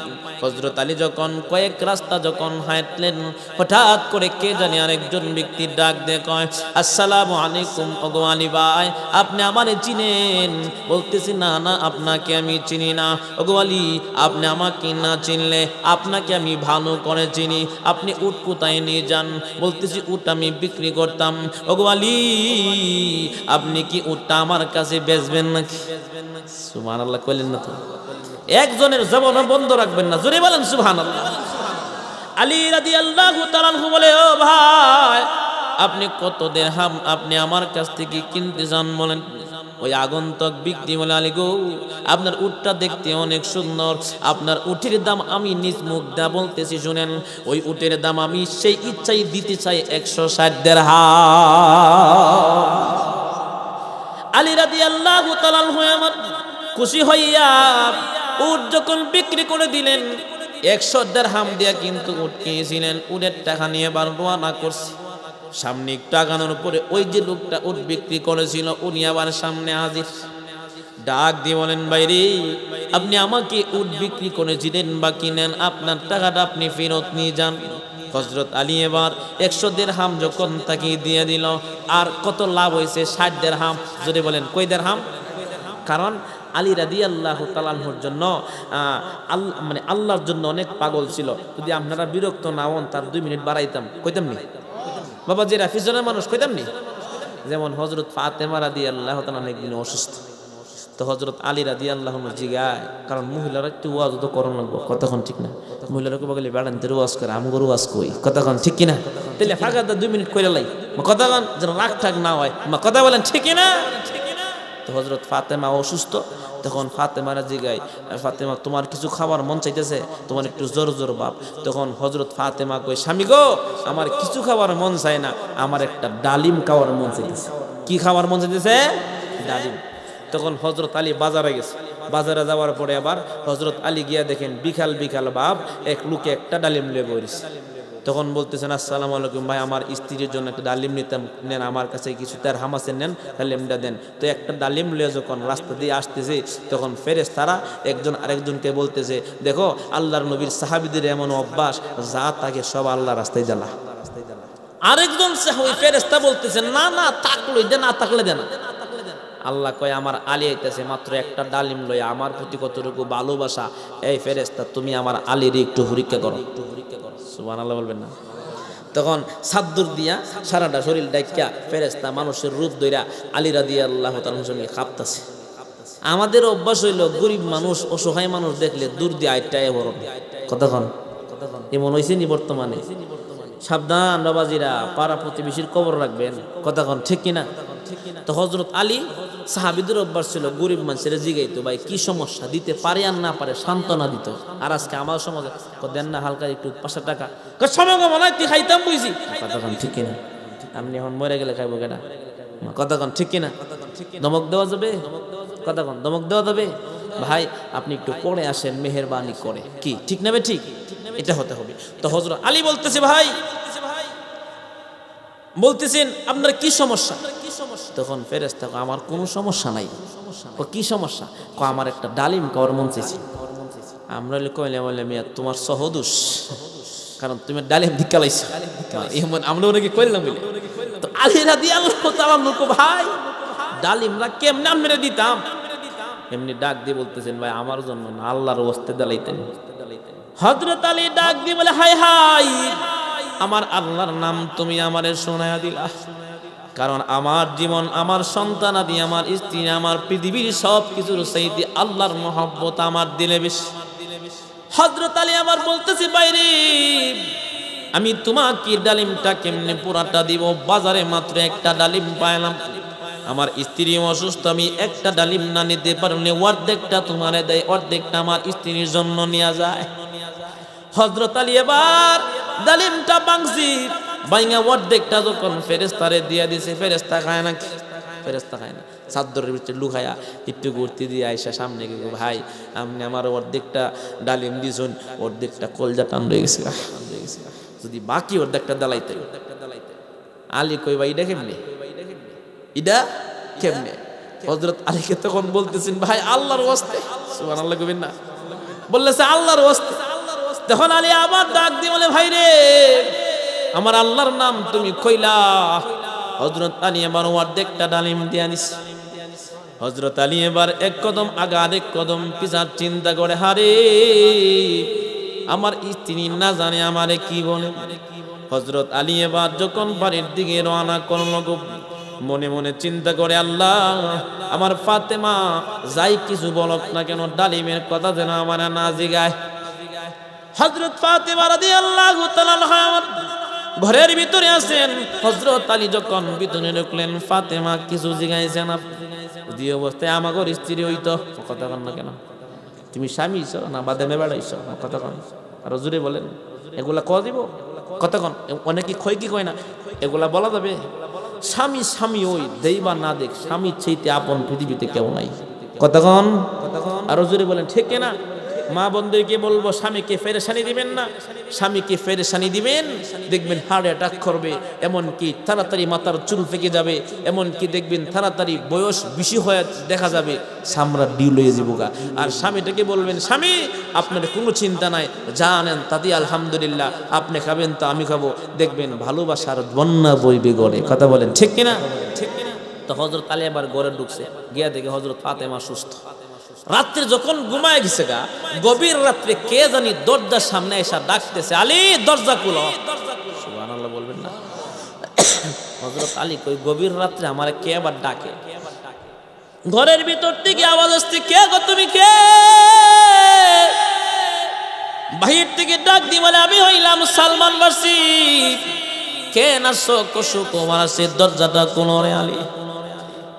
হযরত আলী যখন কয়েক রাস্তা যখন হাঁটলেন, হঠাৎ করে কে জানি আরেকজন ব্যক্তি ডাক দিয়ে কয়, আসসালামু আলাইকুম ওগো আলী ভাই, আপনি আমারে চিনেন? বলতেছি না না, আপনাকে আমি চিনি না। ওগো আলী, আপনি আমাকে না চিনলে আপনাকে আমি ভালো করে চিনি। আপনি উট কোথায় নিয়ে যান? বলতেছি উট আমি বিক্রি করতাম। ওগো আলী, আপনি কি উটটা আমার কাছে বেচবেন নাকি? সুবহানাল্লাহ কইলেন না তো? একজনের জবান বন্ধ রাখবেন না, জোরে বলেন সুবহানাল্লাহ। আলী রাদিয়াল্লাহু তাআলা আনহু বলে, ও ভাই, আপনি কত দিরহাম আপনি আমার কাছ থেকে কিনতে চান বলেন? ওই আগন্তুক ব্যক্তি বলে, আলী গো, আপনার উটটা দেখতে অনেক সুন্দর, আপনার উটের দাম আমি নিজ মুখ দা বলতেছি শুনেন। ওই উটের দাম আমি সেই ইচ্ছাই দিতে চাই 160 দিরহাম। আলী রাদিয়াল্লাহু তাআলা আনহু আমার খুশি হইয়া উট যখন বিক্রি করে দিলেন, 100 দিরহাম দিয়া কিন্তু উট কিনেছিলেন। উটের টাকা নিয়ে এবার রওনা করছে। সামনে একটু আগানোর পরে ওই যে লোকটা উট বিক্রি করেছিল উনি আবার সামনে হাজির। ডাক দিয়ে বলেন, বাইরে, আপনি আমাকে উট বিক্রি করেছিলেন বা কিনেন, আপনার টাকাটা আপনি ফেরত নিয়ে যান। হযরত আলী এবার 100 দিরহাম যখন তাকে দিয়ে দিল, আর কত লাভ হয়েছে? 60 দিরহাম। যদি বলেন কই দিরহাম? কারণ আলী রাদিয়াল্লাহু তাআলা আনহুর জন্য মানে আল্লাহর জন্য অনেক পাগল ছিল। যদি আপনারা বিরক্ত না হন, তার 2 মিনিট বাড়াইতাম, কইতাম নি বাবা? যে রাফিজনের মানুষ কইতাম নি? যেমন হযরত ফাতেমা রাদিয়াল্লাহু তাআলা একদিন অসুস্থ, তো হযরত আলী রাদিয়াল্লাহু আনহু জিগায়, কারণ মহিলারা একটু ওয়াজ তো করন লাগবো, কতক্ষণ ঠিক না? মহিলারা বলে বেড়ানতে ওয়াজ করে, আমগো ওয়াজ কই, কতক্ষণ ঠিক কিনা? তাহলে ফাঁকা 2 মিনিট কইরা লাই, কতক্ষণ যেন রাগ ঠাক না হয়, কথা বলেন ঠিক কিনা? তো হযরত ফাতেমা অসুস্থ, তখন ফাতেমারা জিগায়, ফাতেমা তোমার কিছু খাবার মন চাইতেছে? তোমার একটু জোর জোর বাপ। তখন হযরত ফাতেমা কই, স্বামী গো, আমার কিছু খাবার মন চায় না, আমার একটা ডালিম খাওয়ার মন চাইতেছে। কি খাবার মন চাইতেছে? ডালিম। তখন হযরত আলী বাজারে গেছে। বাজারে যাওয়ার পরে আবার হযরত আলী গিয়া দেখেন বিকাল বিকাল বাপ এক লোকে একটা ডালিম লিয়ে বইছে। তখন বলতেছেন, আসসালামু আলাইকুম ভাই, আমার স্ত্রীর জন্য একটা ডালিম নিতাম, নেন, আমার কাছে কিছু দিরহাম আছে, নেন, ডালিমটা দেন। তো একটা ডালিম লিয়ে যখন রাস্তা দিয়ে আসতেছে, তখন ফেরেশতারা একজন আরেকজনকে বলতেছে, দেখো আল্লাহর নবীর সাহাবীদের এমন অভ্যাস, যা তাকে সব আল্লাহ রাস্তায় জ্বালা। আরেকজন ওই ফেরেশতা বলতেছে, না না, তাকলে দেন, না তাকলে দেন। আল্লাহ কয়, আমার আলী আইতেছে মাত্র একটা ডালিম লইয়া, আমার প্রতি কতটুকু ভালোবাসা। এই ফেরেশতা, তুমি আমার আলীর একটু পরীক্ষা করো। সুবহানাল্লাহ বলবেন না? তখন সাদ্দুর দিয়া সারাটা শরীর ডাইকা ফেরেশতা মানুষের রূপ ধইরা আলী রাদিয়াল্লাহু তাআলার সঙ্গে কাঁপতাছে। আমাদের অভ্যাস হইল, গরিব মানুষ অসহায় মানুষ দেখলে দূর দিয়ে আইটায় বড় কতক্ষণ এমন হয়েছে নি বর্তমানে? সাবধান বাবাজিরা, পাড়া প্রতিবেশীর খবর রাখবেন, কতক্ষণ ঠিক কিনা? তো হযরত আলী সাহাবীদের অভ্যাস ছিল গরিব মানুষের জিগাইতো, ভাই কি সমস্যা, দিতে পারে আর না পারে সান্ত্বনা দিত। আর আজকে আমার সমাজে দেন না হালকা একটু 500 টাকা, সময় মনে তুই খাইতাম বুঝি, কতক্ষণ ঠিক কিনা? আপনি এখন মরে গেলে খাইবো কেনা? কতক্ষণ ঠিক কিনা? ধমক দেওয়া যাবে? কতক্ষণ ধমক দেওয়া যাবে? ভাই আপনি একটু পড়ে আসেন মেহেরবানি করে, কি ঠিক নেবে? ঠিক, এটা হতে হবে। তো হযরত আলী বলতেছে, ভাই বলতেছেন আপনার কি সমস্যা? তখন ফেরেশতা কয়, আমার কোনো সমস্যা নাই। কি সমস্যা? কয়, আমার একটা ডালিম খাওয়ার মন চাইছে। আমরা কইলে বলে, মিয়া তোমার সহদোষ, কারণ তুমি ডালিম দিকালাইছো। আমরা ওনাকে কইলাম বলে। তো আলী রাদিয়াল্লাহু তাআলা আনহু, ভাই ডালিমরা কেমনে আমরা দিতাম? এমনি ডাক দিয়ে বলতেছেন, ভাই আমার জন্য না, আল্লাহর ওয়াস্তে দালাইতেন। হযরত আলী ডাক দিয়ে বলে, হায় হায়, আমার আল্লাহর নাম তুমি আমারে শোনায়া দিলা, কারণ আমার জীবন, আমার সন্তান আদি, আমার স্ত্রী, আমার পৃথিবীর সব কিছুর চাইতে আল্লাহর মহব্বত আমার দিলে বেশি। হযরত আলী আমার বলতেছে, বাইরে আমি তোমাকে ডালিমটা কেমনে পুরাটা দিব? বাজারে মাত্র একটা ডালিম পাইলাম, আমার স্ত্রী অসুস্থ, আমি একটা ডালিম না নিতে পারলে অর্ধেকটা তোমারে দেয়, অর্ধেকটা আমার স্ত্রীর জন্য নিয়ে যায়। হযরত আলী এবার ডালিমটা ভাঙছি, ভাঙা অর্ধেকটা যখন ফেরেশতারে দিয়ে দিছে, ফেরেশতা খায় নাকি? ফেরেশতা খায় না। চাদরের ভিতরে লুকায়া একটু ঘুরতে দিয়ে আইসা সামনে গিয়ে, ভাই আপনি আমার অর্ধেকটা ডালিম দিয়েছেন, অর্ধেকটা কলজা টান রয়ে গেছে, যদি বাকি অর্ধেকটা দালাইতে। আলী কই ভাই এটা কেমনে, এটা কেমনে? হযরত আলীকে তখন বলতেছেন, ভাই আল্লাহর ওয়াস্তে, সুবহানাল্লাহ কইবেন না, বললেছে আল্লাহর ওয়াস্তে। তখন আলী আবার ডাক দিয়ে বলে, ভাই রে আমার আল্লাহর নাম তুমি কইলা। হযরত আলী এবার অর্ধেকটা ডালিম দিয়ে আনিস। হযরত আলী এবার এক কদম আগা আরেক কদম পিছার চিন্তা করে, হারে আমার স্ত্রী না জানে আমারে কি বলে। হযরত আলী এবার যখন বাড়ির দিকে রওনা করল, মনে মনে চিন্তা করে, আল্লাহ আমার ফাতেমা যাই কিছু বলক না কেন ডালিমের কথা যেন আমার না জিগায়। হযরত ফাতেমা রাদিয়াল্লাহু তাআলা আনহা ঘরের ভিতরে আছেন। হযরত আলী যখন ভিতরে ঢুকলেন, ফাতেমা কিছু জিগাইছেন না, ওই অবস্থায় আমাগর স্ত্রী হইতো। কথা কন না কেন, তুমি স্বামী হইছো না বাদামে বেড়াইছো? কথা কন, আর জোরে বলেন, এগুলা ক দিব কথা কন। অনেকে কয় কি কয় না, এগুলা বলা যাবে? স্বামী স্বামী ওই দেই বা না দেখ, স্বামীর চাইতে আপন পৃথিবীতে কেউ নাই। কথা কন, আরো জোরে বলেন, ঠিক না? মা বন্ধুকে বলবো, স্বামীকে পেরেশানি দিবেন না। স্বামীকে পেরেশানি দিবেন, দেখবেন হার্ট অ্যাটাক করবে, এমনকি তাড়াতাড়ি মাথার চুল পেকে যাবে, এমনকি দেখবেন তাড়াতাড়ি বয়স বেশি হয়ে দেখা যাবে, সামরা ডিল হয়ে যাবো। আর স্বামীটাকে বলবেন, স্বামী আপনার কোনো চিন্তা নাই, যা আনেন তাতে আলহামদুলিল্লাহ, আপনি খাবেন তো আমি খাবো, দেখবেন ভালোবাসার বন্যা বইবে গড়ে। কথা বলেন ঠিক কিনা? ঠিক কিনা? তো হযরত আলী আবার ঘরে ঢুকছে, গিয়া দেখে হযরত ফাতেমা সুস্থ। রাত্রে যখন ঘুমায় গেছে গা, গভীর রাত্রে কে জানি দরজার সামনে এসে ডাকতেছে, আলী দরজা খুলো। সুবহানাল্লাহ বলবেন না? হযরত আলী কই, গভীর রাত্রে আমারে কে আবার ডাকে? ঘরের ভিতর থেকে আওয়াজ আসছে, কে গো তুমি, কে? বাহির থেকে ডাক দি বলে, আমি হইলাম সালমান ফার্সি। কে না কসু কুমার আছে, দরজাটা খুলো রে আলী।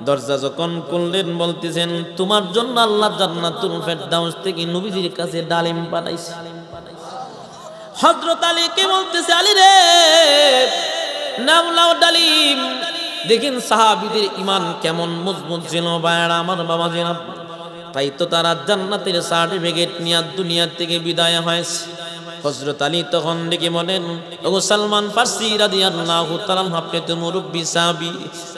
দরজা যখন খুললেন, বলতেছেন, তোমার জন্য আল্লাহ জান্নাতুল ফেরদাউস থেকে নবীজির কাছে ডালিম পাঠাইছে। হযরত আলী কে বলতেছে, আলী রে নাও নাও ডালিম। দেখেন সাহাবীদের ঈমান কেমন মজবুত ছিল ভাইরা আমার, বাবা জিনা। তাই তো তারা জান্নাতের সার্টিফিকেট নিয়ে দুনিয়া থেকে বিদায় হয়েছে। হযরত আলী তখন ডেকে বলেন, ওগো সালমান ফার্সি রাদিয়াল্লাহু তাআলা, আপনি তো মুরব্বি সাহাবী,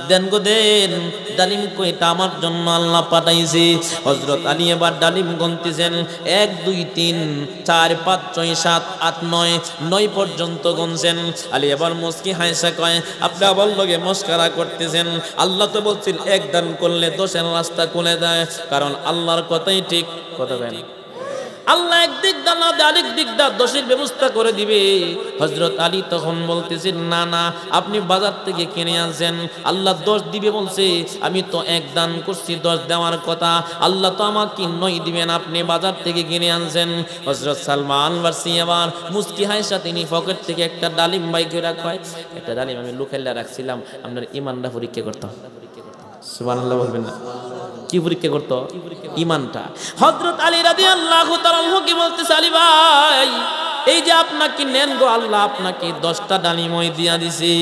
দেন গো দেন ডালিম, কয়টা আমার জন্য আল্লাহ পাঠাইছে। হযরত আলী এবার ডালিম গুনতেছেন, 1 2 3 4 5 6 7 8 9 9 পর্যন্ত গুনছেন। আলী এবার মুস্কি হাসে কয়, আপনি আবার লগে মস্করা করতেছেন? আল্লাহ তো বলছেন এক দান করলে 10-এর রাস্তা খুলে দেয়, কারণ আল্লাহর কথাই ঠিক। কথা কয় না? আল্লাহ একদিক দা না আরেক দিক দা 10-এর ব্যবস্থা করে দিবে। হযরত আলী তখন বলতেছেন, না না, আপনি বাজার থেকে কিনে আনছেন, আল্লাহ 10 দিবে বলছে, আমি তো এক দান করছি, 10 দেওয়ার কথা, আল্লাহ তো আমাকে 9 দিবেন, আপনি বাজার থেকে কিনে আনছেন। হযরত সালমান ফার্সি আবার মুস্কি হাসা তিনি পকেট থেকে একটা ডালিম বাই করে রাখয়, একটা ডালিম আমি লুকাইলা রাখছিলাম, আপনার ঈমানটা পরীক্ষা করতাম। সুবহানাল্লাহ বলবেন না? কি পরীক্ষা করতো? ঈমানটা। হযরত আলী রাদিয়াল্লাহু তাআলা আনহু কি বলতেছে, আলী ভাই এই যে আপনাকে নেন গো, আল্লাহ আপনাকে 10টা ডালিম দিয়া দিছে।